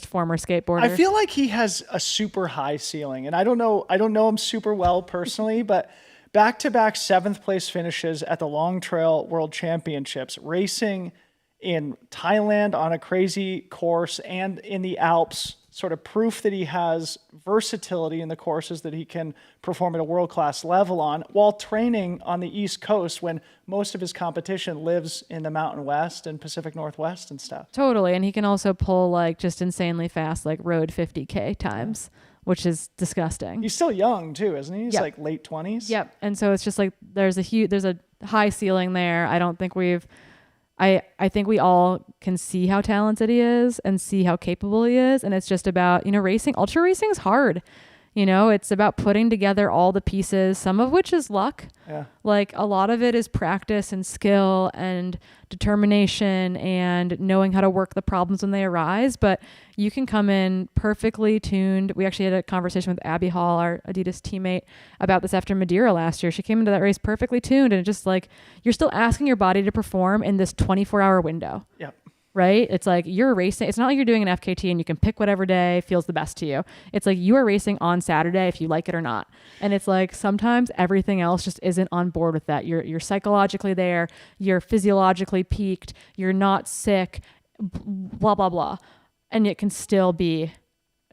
former skateboarder. I feel like he has a super high ceiling and I don't know him super well personally, but back-to-back 7th place finishes at the Long Trail World Championships, racing in Thailand on a crazy course and in the Alps, sort of proof that he has versatility in the courses that he can perform at a world-class level on while training on the East Coast when most of his competition lives in the Mountain West and Pacific Northwest and stuff. Totally. And he can also pull like just insanely fast, like road 50K times, which is disgusting. He's still young too, isn't he? He's like late 20s. Yep. And so it's just like, there's a high ceiling there. I think we all can see how talented he is and see how capable he is. And it's just about, racing. Ultra racing is hard. It's about putting together all the pieces, some of which is luck. Yeah. Like a lot of it is practice and skill and determination and knowing how to work the problems when they arise. But you can come in perfectly tuned. We actually had a conversation with Abby Hall, our Adidas teammate, about this after Madeira last year. She came into that race perfectly tuned and it just like, you're still asking your body to perform in this 24-hour window. Yep. Right? It's like you're racing. It's not like you're doing an FKT and you can pick whatever day feels the best to you. It's like you are racing on Saturday if you like it or not. And it's like sometimes everything else just isn't on board with that. You're psychologically there. You're physiologically peaked. You're not sick, blah, blah, blah. And it can still be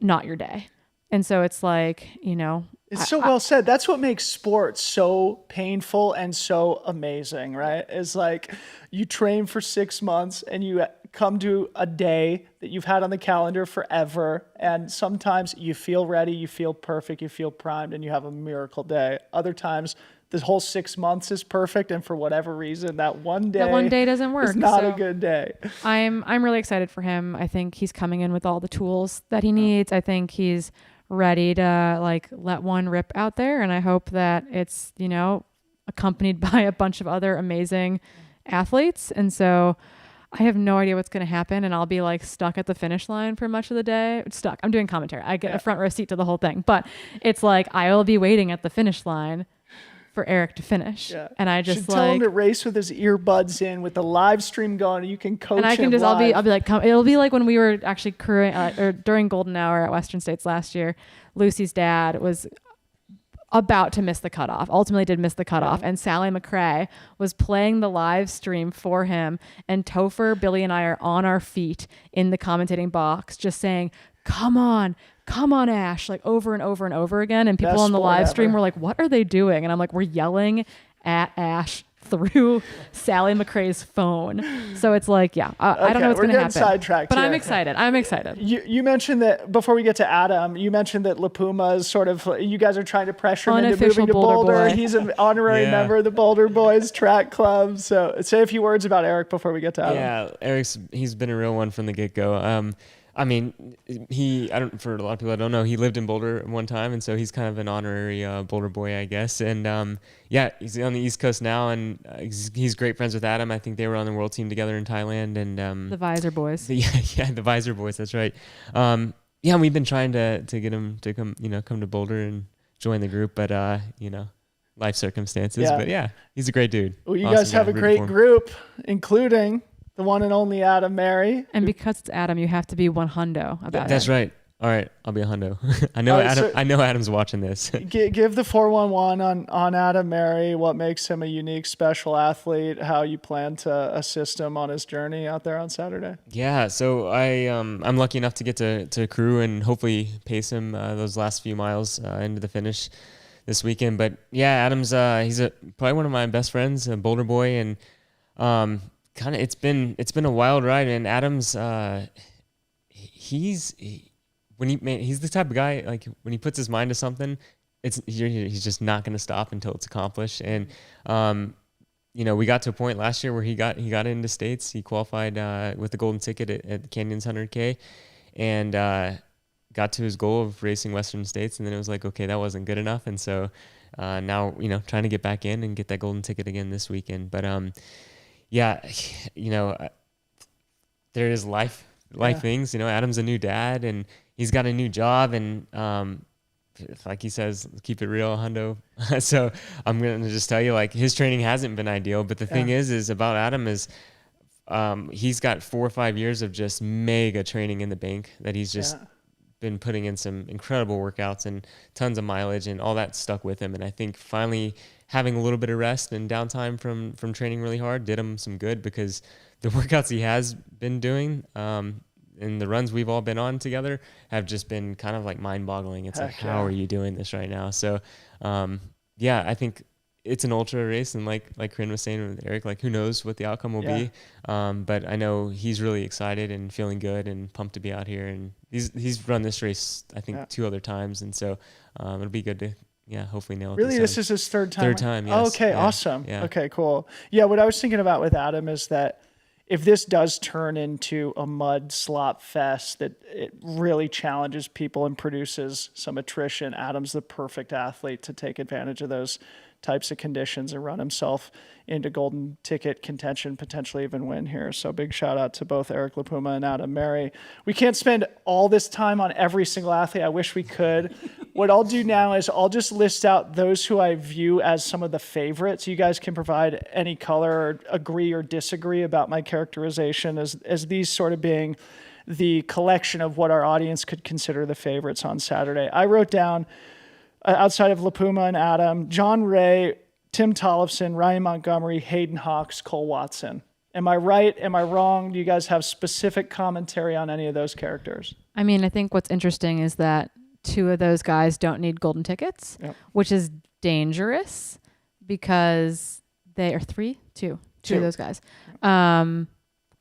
not your day. And so it's like, It's so well said. That's what makes sports so painful and so amazing, right? Is like you train for 6 months and you come to a day that you've had on the calendar forever. And sometimes you feel ready, you feel perfect, you feel primed, and you have a miracle day. Other times, the whole 6 months is perfect, and for whatever reason, that one day doesn't work. It's not a good day. I'm really excited for him. I think he's coming in with all the tools that he needs. I think he's ready to like let one rip out there, and I hope that it's, you know, accompanied by a bunch of other amazing athletes. And so I have no idea what's going to happen, and I'll be like stuck at the finish line for much of the day. Stuck. I'm doing commentary. I get a front row seat to the whole thing, but it's like I will be waiting at the finish line for Eric to finish. Yeah. And I just tell him to race with his earbuds in with the live stream going, and you can coach him. And I can just, live. I'll be like, it'll be like when we were actually crewing, or during Golden Hour at Western States last year, Lucy's dad was about to miss the cutoff, ultimately did miss the cutoff. And Sally McRae was playing the live stream for him. And Topher, Billy, and I are on our feet in the commentating box, just saying, come on, Ash, like over and over and over again. And people on the live stream were like, what are they doing? And I'm like, we're yelling at Ash through Sally McRae's phone. So it's like, I don't know what's going to happen. Sidetracked but here. I'm excited. You mentioned that before we get to Adam, you mentioned that LaPuma is sort of, you guys are trying to pressure him into moving to Boulder. He's an honorary member of the Boulder Boys track club. So say a few words about Eric before we get to Adam. Yeah, he's been a real one from the get-go. I mean, for a lot of people I don't know, he lived in Boulder at one time, and so he's kind of an honorary Boulder boy, I guess. And he's on the East Coast now, and he's great friends with Adam. I think they were on the world team together in Thailand. And the Visor Boys. The Visor Boys, that's right. We've been trying to get him to come to Boulder and join the group, but life circumstances. Yeah. But he's a great dude. Well, you guys have a great group, including the one and only Adam Mary. And because it's Adam, you have to be one hundo about it. That's right. All right, I'll be a hundo. I know Adam. I know Adam's watching this. Give the 411 on Adam Mary. What makes him a unique, special athlete? How you plan to assist him on his journey out there on Saturday? Yeah, so I'm lucky enough to get to crew and hopefully pace him those last few miles into the finish this weekend. But Adam's he's probably one of my best friends, a Boulder boy, and it's been a wild ride. And Adam's he's the type of guy, like when he puts his mind to something, he's just not going to stop until it's accomplished. And we got to a point last year where he got into states. He qualified with the golden ticket at the Canyons 100K, and got to his goal of racing Western States. And then it was like, okay, that wasn't good enough. And so now trying to get back in and get that golden ticket again this weekend. But there is life things. Adam's a new dad, and he's got a new job, and like he says, keep it real, hundo. So I'm gonna just tell you, like, his training hasn't been ideal, but the thing is about Adam is he's got 4 or 5 years of just mega training in the bank that he's just been putting in some incredible workouts and tons of mileage, and all that stuck with him. And I think finally having a little bit of rest and downtime from training really hard did him some good, because the workouts he has been doing and the runs we've all been on together have just been kind of like mind-boggling. It's how are you doing this right now? So I think it's an ultra race, and like Corrine was saying with Eric, like, who knows what the outcome will be. But I know he's really excited and feeling good and pumped to be out here. And he's run this race, I think, 2 other times, and so it'll be good to hopefully nail it. Really, this is his third time? Third time, yes. Oh, okay, awesome. Yeah. Okay, cool. Yeah, what I was thinking about with Adam is that if this does turn into a mud slop fest, that it really challenges people and produces some attrition, Adam's the perfect athlete to take advantage of those types of conditions and run himself into golden ticket contention, potentially even win here. So big shout out to both Eric LaPuma and Adam Mary. We can't spend all this time on every single athlete. I wish we could. What I'll do now is I'll just list out those who I view as some of the favorites. You guys can provide any color or agree or disagree about my characterization as these sort of being the collection of what our audience could consider the favorites on Saturday. I wrote down, outside of LaPuma and Adam, John Ray, Tim Tollefson, Ryan Montgomery, Hayden Hawks, Cole Watson. Am I right? Am I wrong? Do you guys have specific commentary on any of those characters? I mean, I think what's interesting is that two of those guys don't need golden tickets, Yep. which is dangerous because they are two of those guys.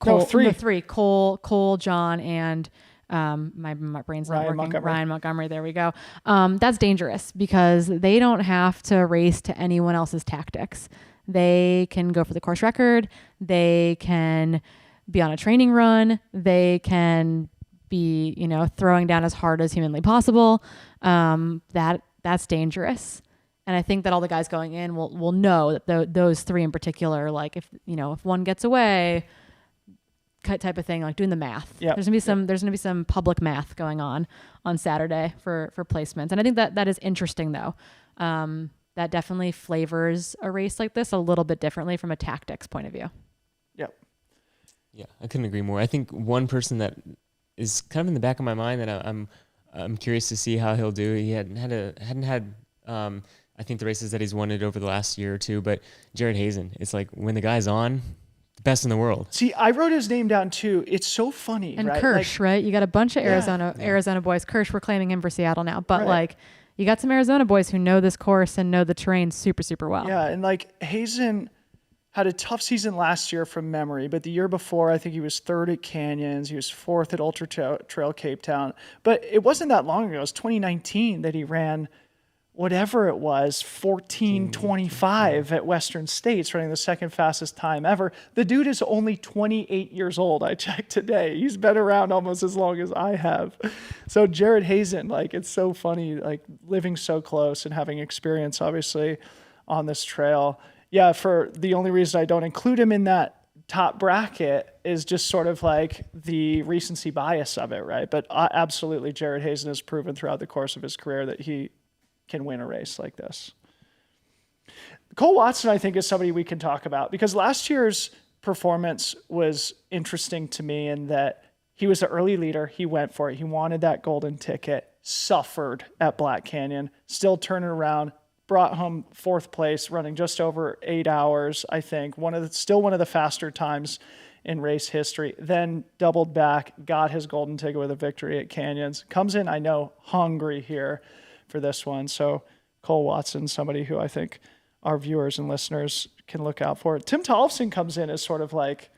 Three. Cole, John, and my brain's not working. Ryan Montgomery. There we go. That's dangerous because they don't have to race to anyone else's tactics. They can go for the course record. They can be on a training run. They can be, throwing down as hard as humanly possible. That's dangerous. And I think that all the guys going in will know that those three in particular, like if one gets away, type of thing, like doing the math. Yep. There's gonna be some public math going on Saturday for placements. And I think that is interesting though. That definitely flavors a race like this a little bit differently from a tactics point of view. Yep. Yeah, I couldn't agree more. I think one person that is kind of in the back of my mind that I'm curious to see how he'll do. He hadn't had I think the races that he's won it over the last year or two, but Jared Hazen, it's like when the guy's on, the best in the world. See, I wrote his name down too. It's so funny, and right? Kirsch, right? You got a bunch of Arizona boys. Kirsch, we're claiming him for Seattle now, but like you got some Arizona boys who know this course and know the terrain super, super well. Yeah, and like Hazen had a tough season last year from memory, but the year before, I think he was third at Canyons. He was fourth at Ultra Trail Cape Town. But it wasn't that long ago. It was 2019 that he ran whatever it was, 14:25 at Western States, running the second fastest time ever. The dude is only 28 years old. I checked today. He's been around almost as long as I have. So Jared Hazen, like, it's so funny, like living so close and having experience, obviously, on this trail. Yeah, for the only reason I don't include him in that top bracket is just sort of like the recency bias of it, right? But absolutely, Jared Hazen has proven throughout the course of his career that he can win a race like this. Cole Watson, I think, is somebody we can talk about because last year's performance was interesting to me in that he was the early leader. He went for it. He wanted that golden ticket, suffered at Black Canyon, still turning around, brought home fourth place, running just over 8 hours, I think. Still one of the faster times in race history. Then doubled back, got his golden ticket with a victory at Canyons. Comes in, I know, hungry here for this one. So Cole Watson, somebody who I think our viewers and listeners can look out for. Tim Tollefson comes in as sort of like,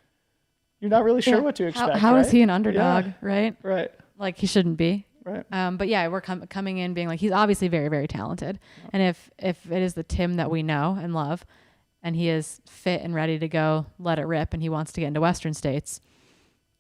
you're not really sure what to expect. How right? is he an underdog, right? Right. Like he shouldn't be. Right. But yeah, we're coming in being like, he's obviously very, very talented. Yeah. And if it is the Tim that we know and love, and he is fit and ready to go, let it rip, and he wants to get into Western States,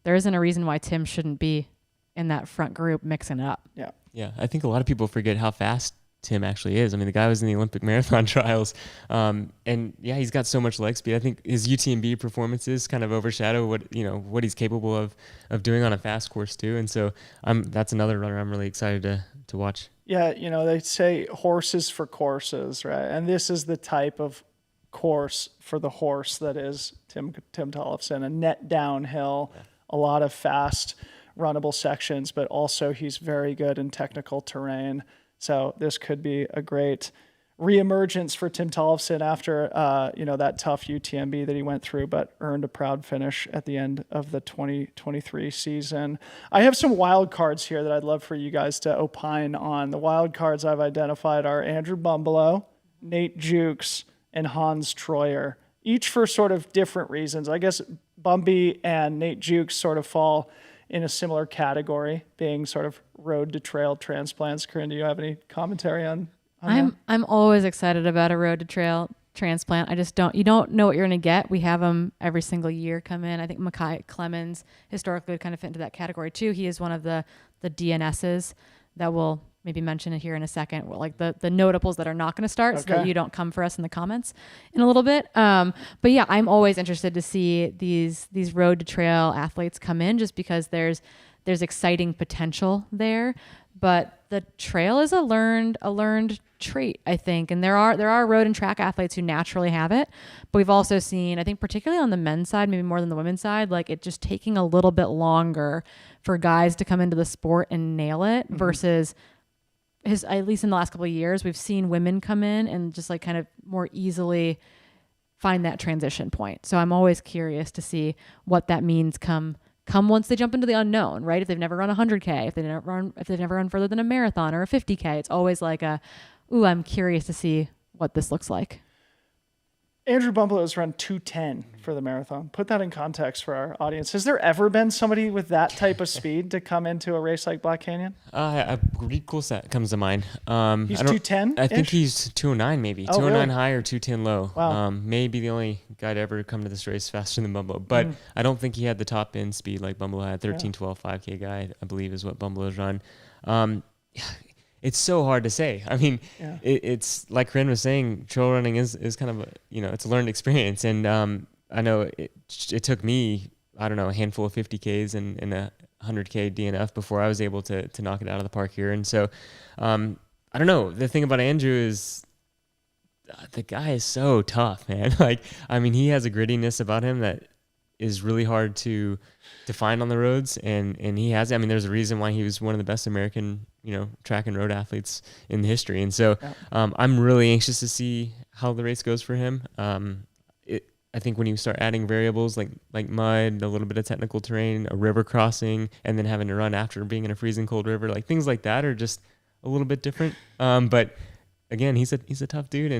there isn't a reason why Tim shouldn't be in that front group mixing it up. Yeah. Yeah, I think a lot of people forget how fast Tim actually is. I mean, the guy was in the Olympic marathon trials, and yeah, he's got so much leg speed. I think his UTMB performances kind of overshadow what he's capable of doing on a fast course too. And so that's another runner I'm really excited to watch. Yeah, they say horses for courses, right? And this is the type of course for the horse that is Tim Tollefson, a net downhill, a lot of fast runnable sections, but also he's very good in technical terrain. So this could be a great reemergence for Tim Tollefson after that tough UTMB that he went through, but earned a proud finish at the end of the 2023 season. I have some wild cards here that I'd love for you guys to opine on. The wild cards I've identified are Andrew Bumbalough, Nate Jukes, and Hans Troyer, each for sort of different reasons. I guess Bumby and Nate Jukes sort of fall in a similar category, being sort of road to trail transplants. Corrine, do you have any commentary on that? I'm always excited about a road to trail transplant. You don't know what you're going to get. We have them every single year come in. I think Mackay Clemens historically would kind of fit into that category too. He is one of the DNSs that we'll maybe mention it here in a second, like the notables that are not going to start, so that you don't come for us in the comments in a little bit. But yeah, I'm always interested to see these road to trail athletes come in, just because there's exciting potential there. But the trail is a learned trait, I think. And there are road and track athletes who naturally have it. But we've also seen, I think particularly on the men's side, maybe more than the women's side, like it just taking a little bit longer for guys to come into the sport and nail it versus at least in the last couple of years, we've seen women come in and just like kind of more easily find that transition point. So I'm always curious to see what that means come come once they jump into the unknown, right? If they've never run 100K, if they've never run further than a marathon or a 50K, it's always like I'm curious to see what this looks like. Andrew Bumbleau has run 2:10 for the marathon. Put that in context for our audience. Has there ever been somebody with that type of speed to come into a race like Black Canyon? A really cool set comes to mind. He's 2:10? I think he's 209 maybe. Oh, 209 really? high or 210 low. Wow. Maybe the only guy to ever come to this race faster than Bumbleau. But I don't think he had the top end speed like Bumbleau had. 13:12 5K guy, I believe, is what Bumbleau's run. It's so hard to say. I mean, it's like Corrine was saying, trail running is kind of it's a learned experience. And I know it took me, I don't know, a handful of 50Ks and a 100K DNF before I was able to knock it out of the park here. And so, I don't know. The thing about Andrew is the guy is so tough, man. Like, I mean, he has a grittiness about him that is really hard to find on the roads, and he has. I mean, there's a reason why he was one of the best American, track and road athletes in history. And so, I'm really anxious to see how the race goes for him. I think when you start adding variables like mud, a little bit of technical terrain, a river crossing, and then having to run after being in a freezing cold river, like things like that are just a little bit different. But again, he's a tough dude,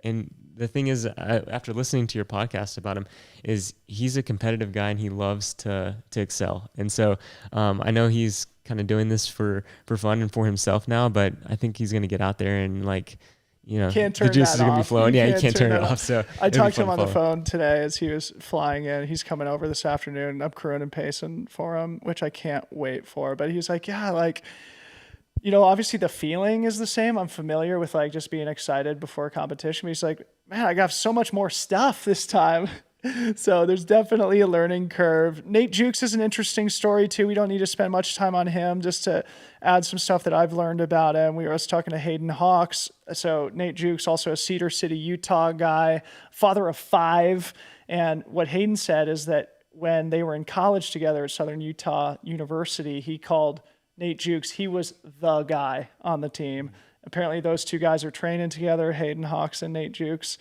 and the thing is, after listening to your podcast about him, is he's a competitive guy and he loves to excel. And so I know he's kind of doing this for fun and for himself now, but I think he's going to get out there and the juice is going to be flowing. You can't turn it off. So I talked to him on the phone today as he was flying in. He's coming over this afternoon. I'm crewing and pacing for him, which I can't wait for. But he was like, obviously the feeling is the same. I'm familiar with just being excited before a competition. But he's like, man, I got so much more stuff this time. So there's definitely a learning curve. Nate Jukes is an interesting story too. We don't need to spend much time on him, just to add some stuff that I've learned about him. I was talking to Hayden Hawks. So Nate Jukes, also a Cedar City, Utah guy, father of 5. And what Hayden said is that when they were in college together at Southern Utah University, he called Nate Jukes, he was the guy on the team. Apparently those two guys are training together, Hayden Hawks and Nate Jukes,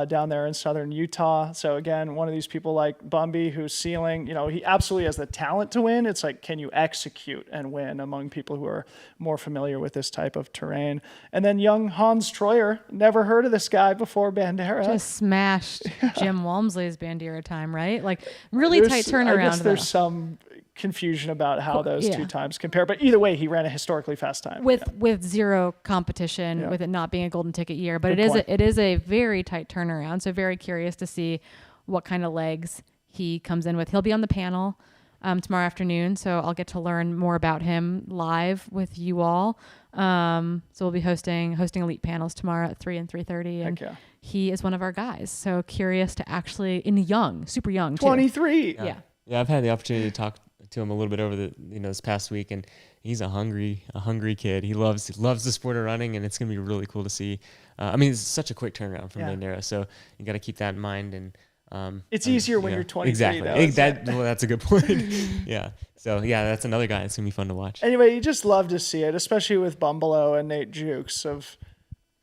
down there in Southern Utah. So again, one of these people like Bumby, who's ceiling, he absolutely has the talent to win. It's like, can you execute and win among people who are more familiar with this type of terrain? And then young Hans Troyer, never heard of this guy before Bandera. Just smashed Jim Walmsley's Bandera time, right? Like really tight turnaround. I guess there's some confusion about how those two times compare, but either way, he ran a historically fast time with zero competition, with it not being a golden ticket year. But it is a very tight turnaround. So very curious to see what kind of legs he comes in with. He'll be on the panel tomorrow afternoon, so I'll get to learn more about him live with you all. So we'll be hosting elite panels tomorrow at 3 and 3:30, and he is one of our guys. So curious to actually super young, 23. Too. Yeah, I've had the opportunity to talk to him a little bit over this past week, and he's a hungry kid. He loves the sport of running, and it's going to be really cool to see. I mean, it's such a quick turnaround from Bandera, so you got to keep that in mind. And it's easier when you're 23. Exactly. That's a good point. Yeah. So that's another guy that's going to be fun to watch. Anyway, you just love to see it, especially with Bumbleau and Nate Jukes, of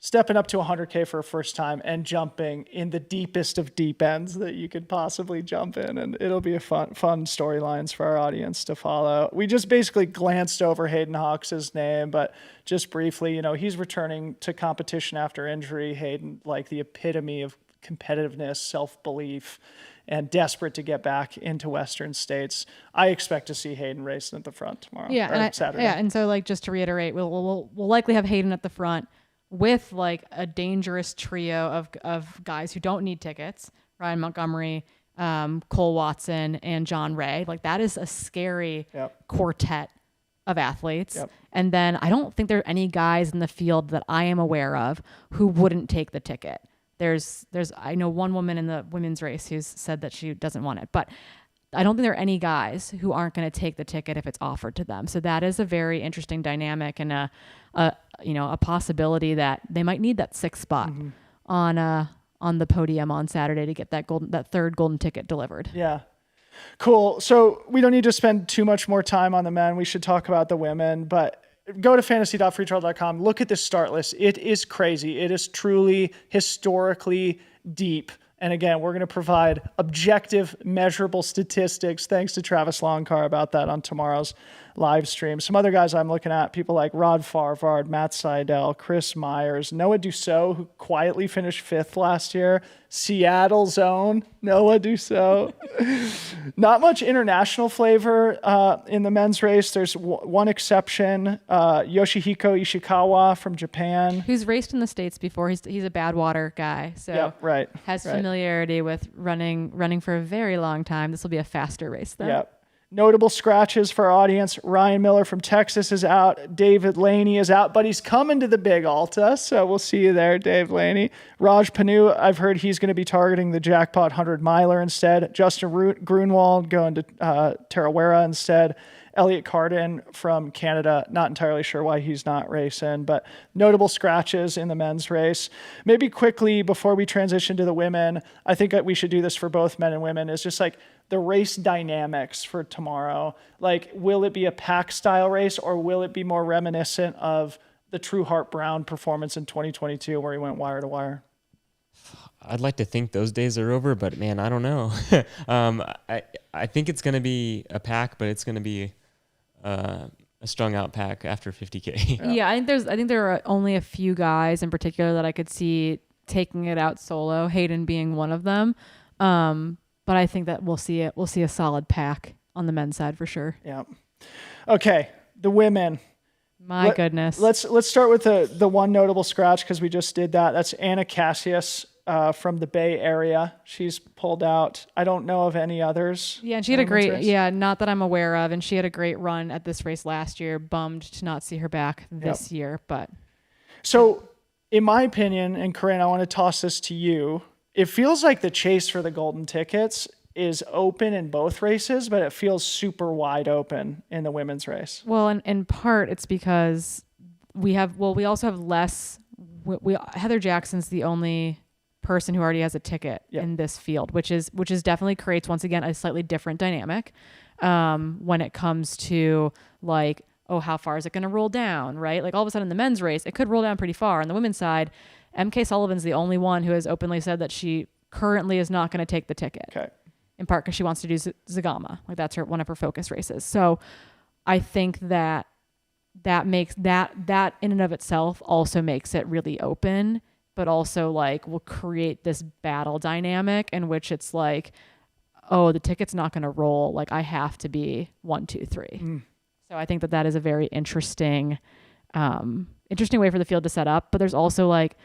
stepping up to 100K for a first time and jumping in the deepest of deep ends that you could possibly jump in. And it'll be a fun storylines for our audience to follow. We just basically glanced over Hayden Hawks' name, but just briefly, he's returning to competition after injury. Hayden, like the epitome of competitiveness, self-belief, and desperate to get back into Western states. I expect to see Hayden racing at the front tomorrow. Saturday. Yeah. And so just to reiterate, we'll likely have Hayden at the front, with a dangerous trio of guys who don't need tickets, Ryan Montgomery, Cole Watson, and John Ray. That is a scary quartet of athletes. Yep. And then I don't think there are any guys in the field that I am aware of who wouldn't take the ticket. I know one woman in the women's race who's said that she doesn't want it, but I don't think there are any guys who aren't going to take the ticket if it's offered to them. So that is a very interesting dynamic and a possibility that they might need that 6th spot on the podium on Saturday to get that third golden ticket delivered. Yeah. Cool. So we don't need to spend too much more time on the men. We should talk about the women, but go to fantasy.freetrail.com. Look at this start list. It is crazy. It is truly historically deep And again, we're going to provide objective, measurable statistics. Thanks to Travis Longcar about that on tomorrow's live stream. Some other guys I'm looking at, people like Rod Farvard, Matt Seidel, Chris Myers, Noah Dussault, who quietly finished 5th last year, Seattle's own Noah Dussault. Not much international flavor in the men's race. There's one exception, Yoshihiko Ishikawa from Japan. Who's raced in the States before. He's a Badwater guy, so has familiarity with running for a very long time. This will be a faster race though. Yep. Notable scratches for our audience. Ryan Miller from Texas is out. David Laney is out, but he's coming to the Big Alta, so we'll see you there, Dave Laney. Raj Panu, I've heard he's going to be targeting the jackpot 100-miler instead. Justin Grunwald going to Tarawera instead. Elliot Carden from Canada, not entirely sure why he's not racing, but notable scratches in the men's race. Maybe quickly, before we transition to the women, I think that we should do this for both men and women, is just like the race dynamics for tomorrow. Like, will it be a pack style race, or will it be more reminiscent of the True Heart Brown performance in 2022 where he went wire to wire? I'd like to think those days are over, but man, I don't know. I think it's going to be a pack, but it's going to be a strung out pack after 50K. Yeah, I think there are only a few guys in particular that I could see taking it out solo, Hayden being one of them. But I think that we'll see a solid pack on the men's side for sure. Yeah. Okay, the women. My goodness. Let's start with the one notable scratch, because we just did that. That's Anna Cassius from the Bay Area. She's pulled out. I don't know of any others. Yeah, and she had a great, not that I'm aware of, and she had a great run at this race last year. Bummed to not see her back this year, but. So, in my opinion, and Corrine, I want to toss this to you. It feels like the chase for the golden tickets is open in both races, but it feels super wide open in the women's race. Well, in part, it's because we also have less. Heather Jackson's the only person who already has a ticket in this field, which is definitely creates, once again, a slightly different dynamic when it comes to like, oh, how far is it going to roll down, right? Like all of a sudden in the men's race, it could roll down pretty far. On the women's side, MK Sullivan's the only one who has openly said that she currently is not going to take the ticket. Okay. In part because she wants to do Zagama. Like that's one of her focus races. So I think that makes that in and of itself also makes it really open, but also like will create this battle dynamic in which it's like, oh, the ticket's not going to roll. Like I have to be 1, 2, 3. So I think that is a very interesting way for the field to set up. But there's also like,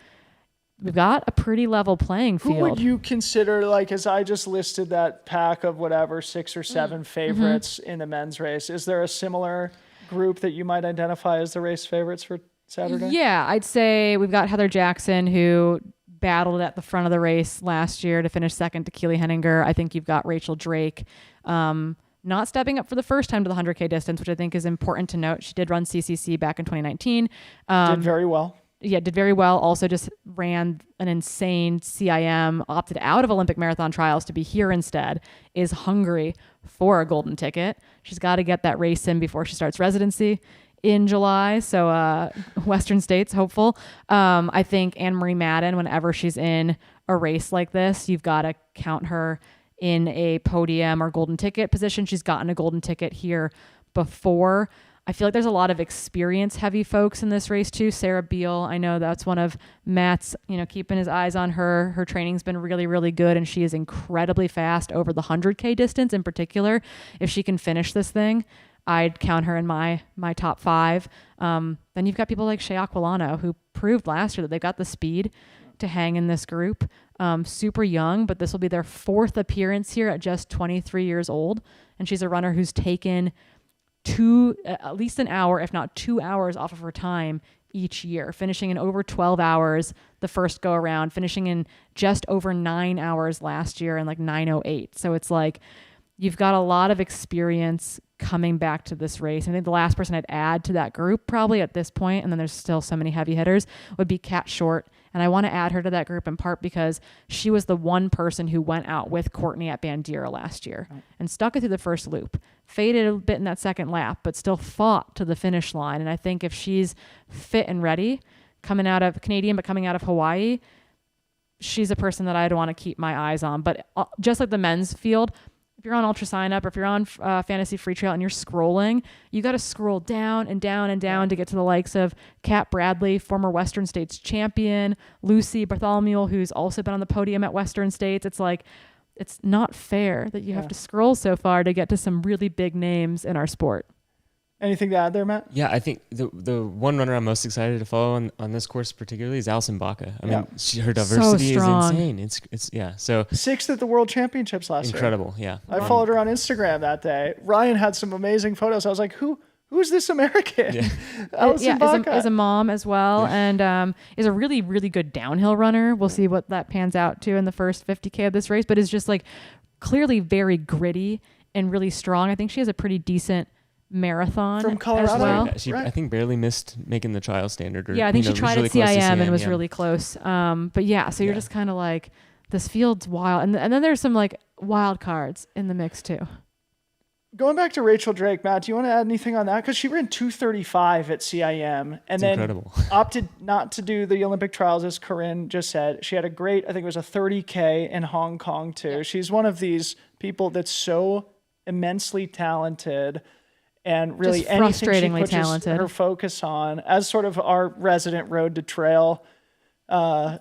we've got a pretty level playing field. Who would you consider, like, as I just listed that pack of whatever 6 or 7 favorites in the men's race, is there a similar group that you might identify as the race favorites for Saturday? Yeah, I'd say we've got Heather Jackson, who battled at the front of the race last year to finish second to Keely Henninger. I think you've got Rachel Drake, not stepping up for the first time to the 100K distance, which I think is important to note. She did run CCC back in 2019. Did very well. Yeah, did very well. Also just ran an insane CIM, opted out of Olympic marathon trials to be here instead, is hungry for a golden ticket. She's got to get that race in before she starts residency in July. So Western States hopeful. I think Anne-Marie Madden, whenever she's in a race like this, you've got to count her in a podium or golden ticket position. She's gotten a golden ticket here before. I feel like there's a lot of experience heavy folks in this race too. Sarah Beal, I know that's one of Matt's, keeping his eyes on her. Her training's been really, really good, and she is incredibly fast over the 100K distance in particular. If she can finish this thing, I'd count her in my top 5. Then you've got people like Shea Aquilano, who proved last year that they've got the speed to hang in this group. Super young, but this will be their 4th appearance here at just 23 years old. And she's a runner who's taken at least an hour, if not 2 hours off of her time each year, finishing in over 12 hours the first go around, finishing in just over 9 hours last year in like 9:08. So it's like, you've got a lot of experience coming back to this race. I think the last person I'd add to that group probably at this point, and then there's still so many heavy hitters, would be Kat Short. And I want to add her to that group in part because she was the one person who went out with Courtney at Bandera last year and stuck it through the first loop, faded a bit in that second lap, but still fought to the finish line. And I think if she's fit and ready, coming out of Hawaii, she's a person that I'd want to keep my eyes on. But just like the men's field, if you're on Ultra Sign Up or if you're on Fantasy Freetrail and you're scrolling, you got to scroll down and down and down to get to the likes of Kat Bradley, former Western States champion, Lucy Bartholomew, who's also been on the podium at Western States. It's like, it's not fair that you have to scroll so far to get to some really big names in our sport. Anything to add there, Matt? Yeah, I think the one runner I'm most excited to follow on this course particularly is Alison Baca. I mean, her diversity is insane. It's so 6th at the World Championships last year. Incredible, yeah. I followed her on Instagram that day. Ryan had some amazing photos. I was like, who's this American? Yeah. Alison Baca is a mom as well, and is a really, really good downhill runner. We'll see what that pans out to in the first 50K of this race, but is just like clearly very gritty and really strong. I think she has a pretty decent marathon from Colorado as well. She I think barely missed making the trial standard. I think she tried at CIM and was really close. But yeah, so you're just kind of like, this field's wild. And then there's some like wild cards in the mix too. Going back to Rachel Drake, Matt, do you want to add anything on that? Because she ran 2:35 at CIM and then opted not to do the Olympic trials, as Corrine just said. She had a great, I think it was a 30K in Hong Kong too. Yeah. She's one of these people that's so immensely talented and really just frustratingly anything she pushes talented. Her focus on, as sort of our resident road to trail guy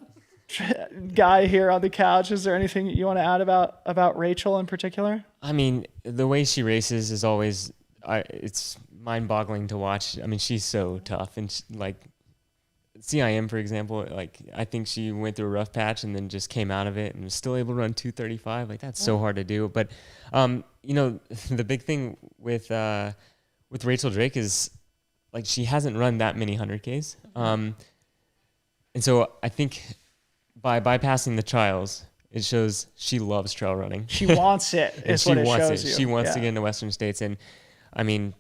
here on the couch. Is there anything you want to add about Rachel in particular? I mean, the way she races is always, it's mind-boggling to watch. I mean, she's so tough, and like CIM, for example, like I think she went through a rough patch and then just came out of it and was still able to run 2:35. Like that's so hard to do. But the big thing with Rachel Drake is like she hasn't run that many 100Ks, and so I think by bypassing the trials, it shows she loves trail running. She wants it. Is what it shows you. She wants to get into Western States, and I mean,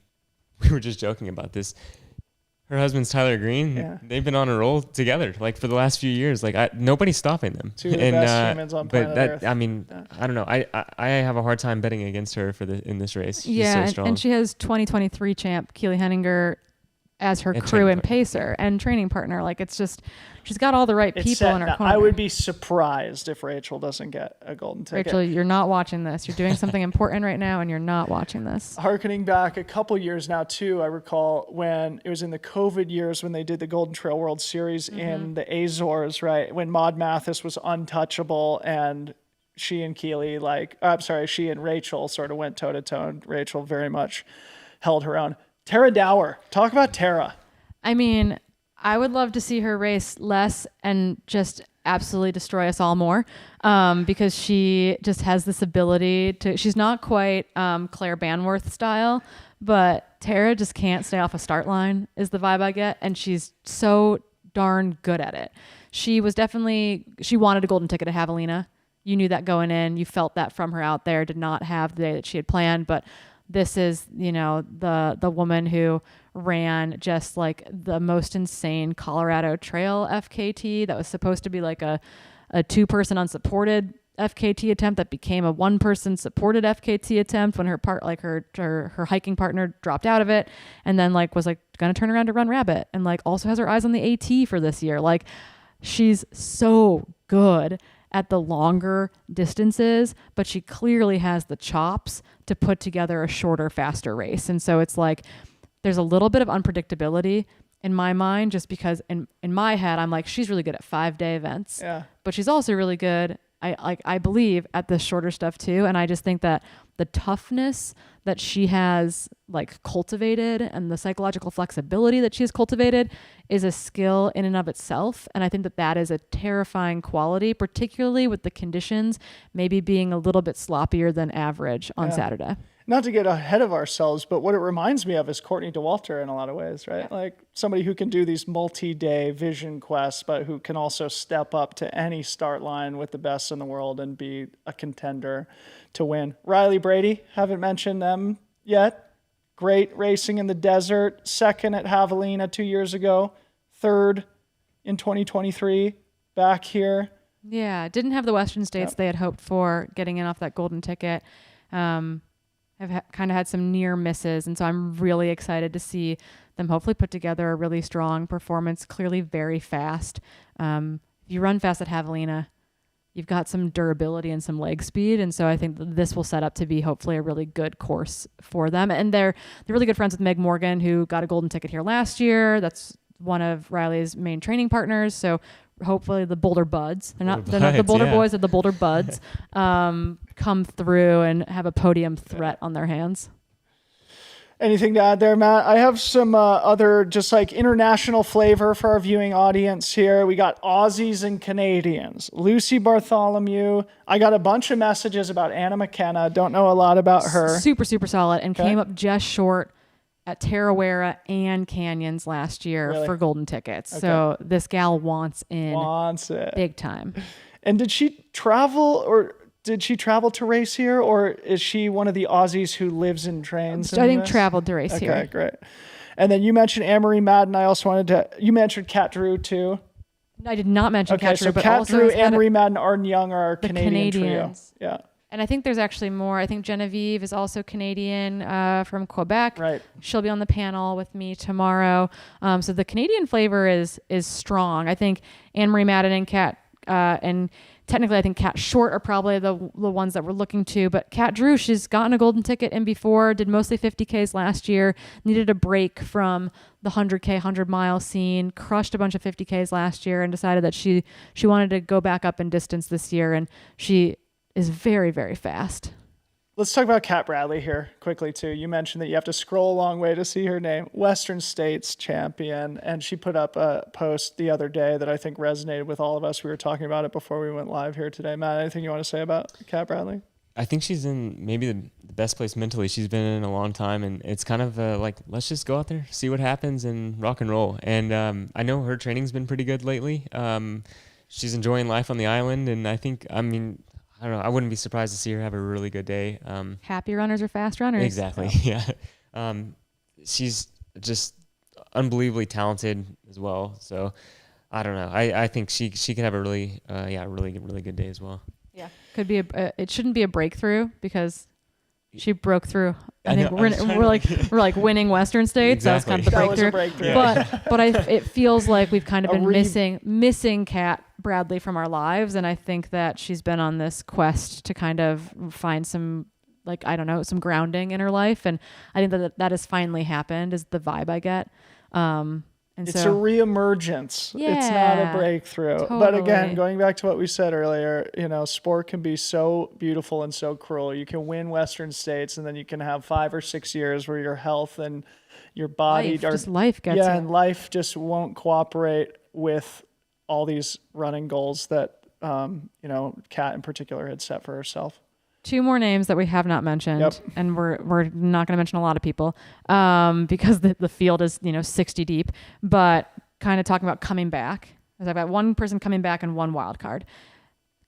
we were just joking about this. Her husband's Tyler Green. Yeah. They've been on a roll together, like for the last few years. Like nobody's stopping them. Two of the best humans on planet Earth. I mean, I don't know. I have a hard time betting against her in this race. She's so strong. And she has 2023 champ Keely Henninger as her crew and pacer and training partner. Like it's just, she's got all the right people in her corner. I would be surprised if Rachel doesn't get a golden ticket. Rachel, you're not watching this. You're doing something important right now and you're not watching this. Harkening back a couple years now too, I recall when it was in the COVID years when they did the Golden Trail World Series in the Azores, right? When Maud Mathis was untouchable and she and Rachel sort of went toe to toe, and Rachel very much held her own. Tara Dower. Talk about Tara. I mean, I would love to see her race less and just absolutely destroy us all more, because she just has this ability to, she's not quite Claire Banworth style, but Tara just can't stay off a start line is the vibe I get. And she's so darn good at it. She wanted a golden ticket at Javelina. You knew that going in. You felt that from her out there. Did not have the day that she had planned, but this is, the woman who ran just like the most insane Colorado Trail FKT that was supposed to be like a 2-person unsupported FKT attempt that became a 1-person supported FKT attempt when her hiking partner dropped out of it, and then was gonna turn around to run Rabbit, and also has her eyes on the AT for this year. She's so good at the longer distances, but she clearly has the chops to put together a shorter, faster race. And so it's there's a little bit of unpredictability in my mind, just because in my head, I'm she's really good at 5-day events, but she's also really good, I believe, at the shorter stuff too. And I just think that the toughness that she has cultivated and the psychological flexibility that she has cultivated is a skill in and of itself. And I think that is a terrifying quality, particularly with the conditions maybe being a little bit sloppier than average on Saturday. Not to get ahead of ourselves, but what it reminds me of is Courtney Dauwalter in a lot of ways, right? Somebody who can do these multi-day vision quests, but who can also step up to any start line with the best in the world and be a contender to win. Riley Brady, haven't mentioned them yet. Great racing in the desert. 2nd at Javelina 2 years ago. 3rd in 2023. Back here. Yeah, didn't have the Western States they had hoped for getting in off that golden ticket. I've kind of had some near misses, and so I'm really excited to see them hopefully put together a really strong performance, clearly very fast. If you run fast at Javelina, you've got some durability and some leg speed. And so I think this will set up to be hopefully a really good course for them. And they're really good friends with Meg Morgan, who got a golden ticket here last year. That's one of Riley's main training partners. So hopefully the Boulder Buds, they're not the Boulder Boys, they're the Boulder Buds, come through and have a podium threat on their hands. Anything to add there, Matt? I have some other just like international flavor for our viewing audience here. We got Aussies and Canadians. Lucy Bartholomew. I got a bunch of messages about Anna McKenna. Don't know a lot about her. Super, super solid, and came up just short at Tarawera and Canyons last year for golden tickets. Okay. So this gal wants it big time. And did she travel to race here, or is she one of the Aussies who lives and trains? I think traveled to race here. Okay, great. And then you mentioned Anne-Marie Madden. I also you mentioned Kat Drew too. I did not mention Kat Drew, but Kat also Drew, Anne-Marie Madden, Arden Young are our Canadian trio. Yeah. And I think there's actually more. I think Genevieve is also Canadian from Quebec. Right. She'll be on the panel with me tomorrow. So the Canadian flavor is strong. I think Anne-Marie Madden and Kat and technically I think Kat Short are probably the ones that we're looking to. But Kat Drew, she's gotten a golden ticket in before, did mostly 50Ks last year, needed a break from the 100K, 100-mile scene, crushed a bunch of 50Ks last year and decided that she wanted to go back up in distance this year. And she is very, very fast. Let's talk about Kat Bradley here quickly too. You mentioned that you have to scroll a long way to see her name. Western States champion, and she put up a post the other day that I think resonated with all of us. We were talking about it before we went live here today. Matt, anything you want to say about Kat Bradley? I think she's in maybe the best place mentally she's been in a long time, and it's kind of like, let's just go out there, see what happens, and rock and roll. And I know her training's been pretty good lately. She's enjoying life on the island, and I don't know. I wouldn't be surprised to see her have a really good day. Happy runners are fast runners. Exactly. Yeah. She's just unbelievably talented as well. So I don't know. I think she could have a really good day as well. Yeah. Could be it shouldn't be a breakthrough because she broke through. I think we're like winning Western States. Exactly. That was kind of the breakthrough. Yeah. But it feels like we've kind of been missing Kat Bradley from our lives, and I think that she's been on this quest to kind of find some, some grounding in her life, and I think that has finally happened. Is the vibe I get. It's a reemergence. Yeah, it's not a breakthrough. Totally. But again, going back to what we said earlier, sport can be so beautiful and so cruel. You can win Western States, and then you can have 5 or 6 years where your health and your body life gets you. And life just won't cooperate with all these running goals that Kat in particular had set for herself. 2 more names that we have not mentioned, and we're not going to mention a lot of people because the field is 60 deep. But kind of talking about coming back, I've got one person coming back and one wild card.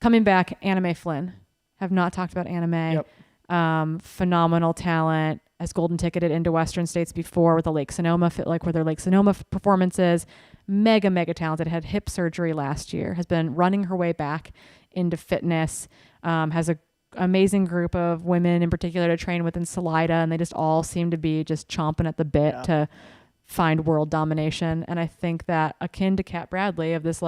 Coming back, Anna Mae Flynn. Have not talked about Anna Mae. Phenomenal talent. Has golden ticketed into Western States before with the Lake Sonoma, where their Lake Sonoma performances. Mega talented. Had hip surgery last year. Has been running her way back into fitness. Has a amazing group of women in particular to train with in Salida, and they just all seem to be just chomping at the bit to find world domination. And I think that akin to Kat Bradley of this,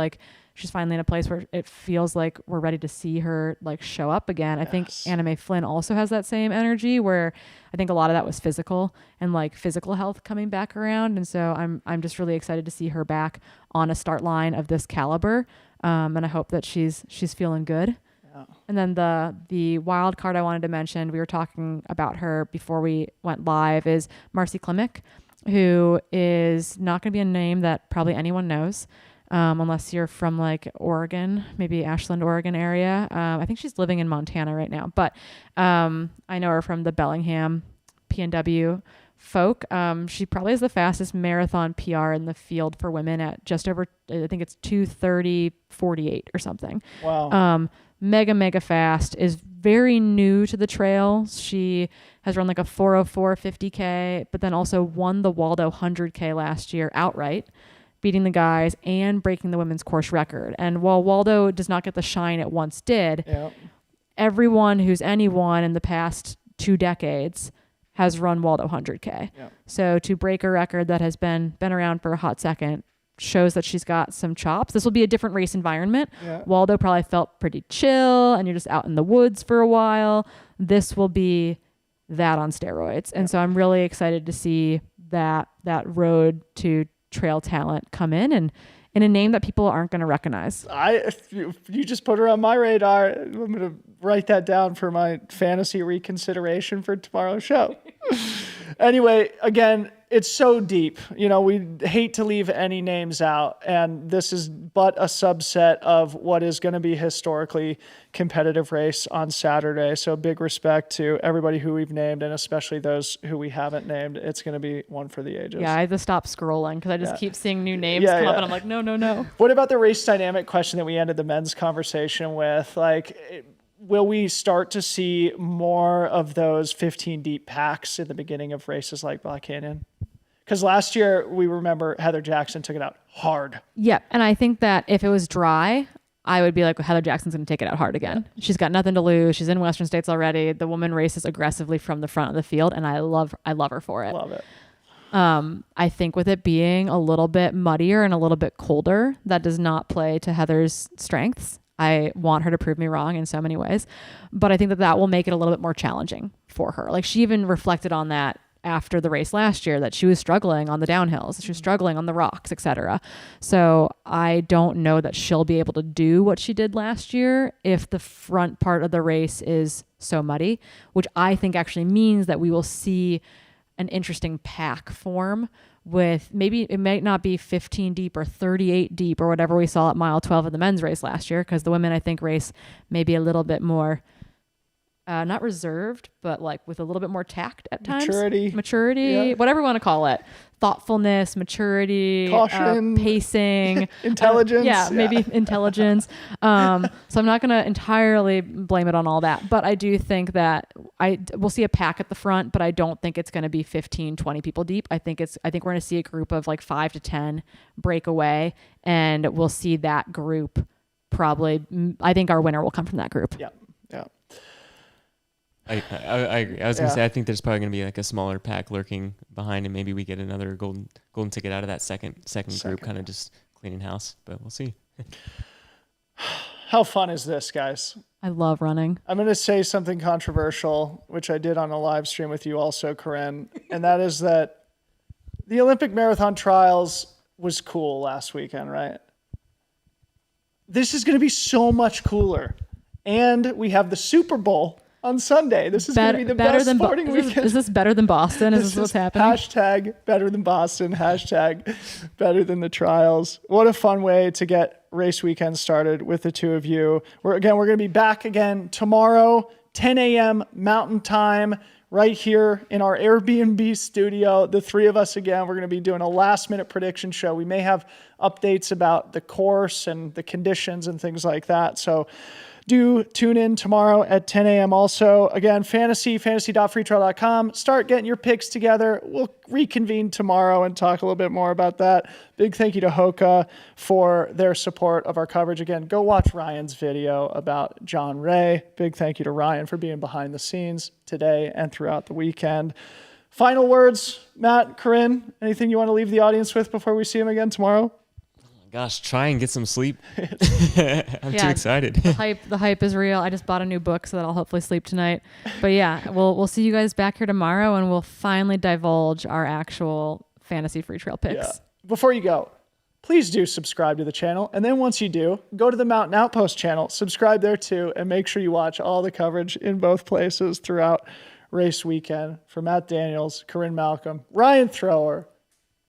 she's finally in a place where it feels like we're ready to see her show up again. Yes. I think Anna Mae Flynn also has that same energy where I think a lot of that was physical and physical health coming back around. And so I'm just really excited to see her back on a start line of this caliber. And I hope that she's feeling good. And then the wild card I wanted to mention, we were talking about her before we went live, is Marcy Klimek, who is not going to be a name that probably anyone knows unless you're from Oregon, maybe Ashland, Oregon area. I think she's living in Montana right now, but I know her from the Bellingham PNW folk. She probably has the fastest marathon PR in the field for women at just over, I think it's 2:30:48 or something. Wow. Mega fast, is very new to the trail. She has run a 4:04 50K, but then also won the Waldo 100K last year outright, beating the guys and breaking the women's course record. And while Waldo does not get the shine it once did, everyone who's anyone in the past 2 decades has run Waldo 100K. So to break a record that has been around for a hot second shows that she's got some chops. This will be a different race environment. Yeah. Waldo probably felt pretty chill and you're just out in the woods for a while. This will be that on steroids. And so I'm really excited to see that road to trail talent come in a name that people aren't going to recognize. You just put her on my radar. I'm going to write that down for my fantasy reconsideration for tomorrow's show. Anyway, again, it's so deep. We hate to leave any names out, and this is but a subset of what is going to be historically competitive race on Saturday. So big respect to everybody who we've named, and especially those who we haven't named. It's going to be one for the ages. Yeah, I had to stop scrolling because I just keep seeing new names come up, and I'm like, no. What about the race dynamic question that we ended the men's conversation with? Will we start to see more of those 15 deep packs in the beginning of races like Black Canyon? Because last year, we remember Heather Jackson took it out hard. Yeah, and I think that if it was dry, I would be like, well, Heather Jackson's going to take it out hard again. Yeah. She's got nothing to lose. She's in Western States already. The woman races aggressively from the front of the field, and I love her for it. Love it. I think with it being a little bit muddier and a little bit colder, that does not play to Heather's strengths. I want her to prove me wrong in so many ways, but I think that will make it a little bit more challenging for her. Like she even reflected on that after the race last year, that she was struggling on the downhills, she was struggling on the rocks, etc. So I don't know that she'll be able to do what she did last year if the front part of the race is so muddy, which I think actually means that we will see an interesting pack form with maybe it might not be 15 deep or 38 deep or whatever we saw at mile 12 of the men's race last year, because the women, I think, race maybe a little bit more not reserved, but like with a little bit more tact at times. Maturity, yeah. Whatever you want to call it. Thoughtfulness, maturity, caution, pacing, intelligence. Maybe intelligence. So I'm not going to entirely blame it on all that, but I do think that we'll see a pack at the front, but I don't think it's going to be 15, 20 people deep. I think we're going to see a group of like 5 to 10 break away, and we'll see that group probably. I think our winner will come from that group. Yeah. I agree. I was gonna say I think there's probably gonna be like a smaller pack lurking behind, and maybe we get another golden ticket out of that second group, kind of just cleaning house. But we'll see. How fun is this, guys? I love running. I'm gonna say something controversial, which I did on a live stream with you also, Corrine, and that is that the Olympic Marathon Trials was cool last weekend, right? This is gonna be so much cooler, and we have the Super Bowl on Sunday. This is going to be the best sporting weekend. Is this better than Boston? Is this what's happening? Hashtag better than Boston. Hashtag better than the trials. What a fun way to get race weekend started with the two of you. We're going to be back again tomorrow, 10 a.m. Mountain Time, right here in our Airbnb studio. The three of us again, we're going to be doing a last-minute prediction show. We may have updates about the course and the conditions and things like that. So do tune in tomorrow at 10 a.m. Also, again, fantasy.freetrail.com. Start getting your picks together. We'll reconvene tomorrow and talk a little bit more about that. Big thank you to Hoka for their support of our coverage. Again, go watch Ryan's video about John Ray. Big thank you to Ryan for being behind the scenes today and throughout the weekend. Final words, Matt, Corrine, anything you want to leave the audience with before we see him again tomorrow? Gosh, try and get some sleep. I'm too excited. The hype is real. I just bought a new book so that I'll hopefully sleep tonight. But yeah, we'll see you guys back here tomorrow, and we'll finally divulge our actual fantasy free trail picks. Yeah. Before you go, please do subscribe to the channel. And then once you do, go to the Mountain Outpost channel, subscribe there too, and make sure you watch all the coverage in both places throughout race weekend. For Matt Daniels, Corrine Malcolm, Ryan Thrower,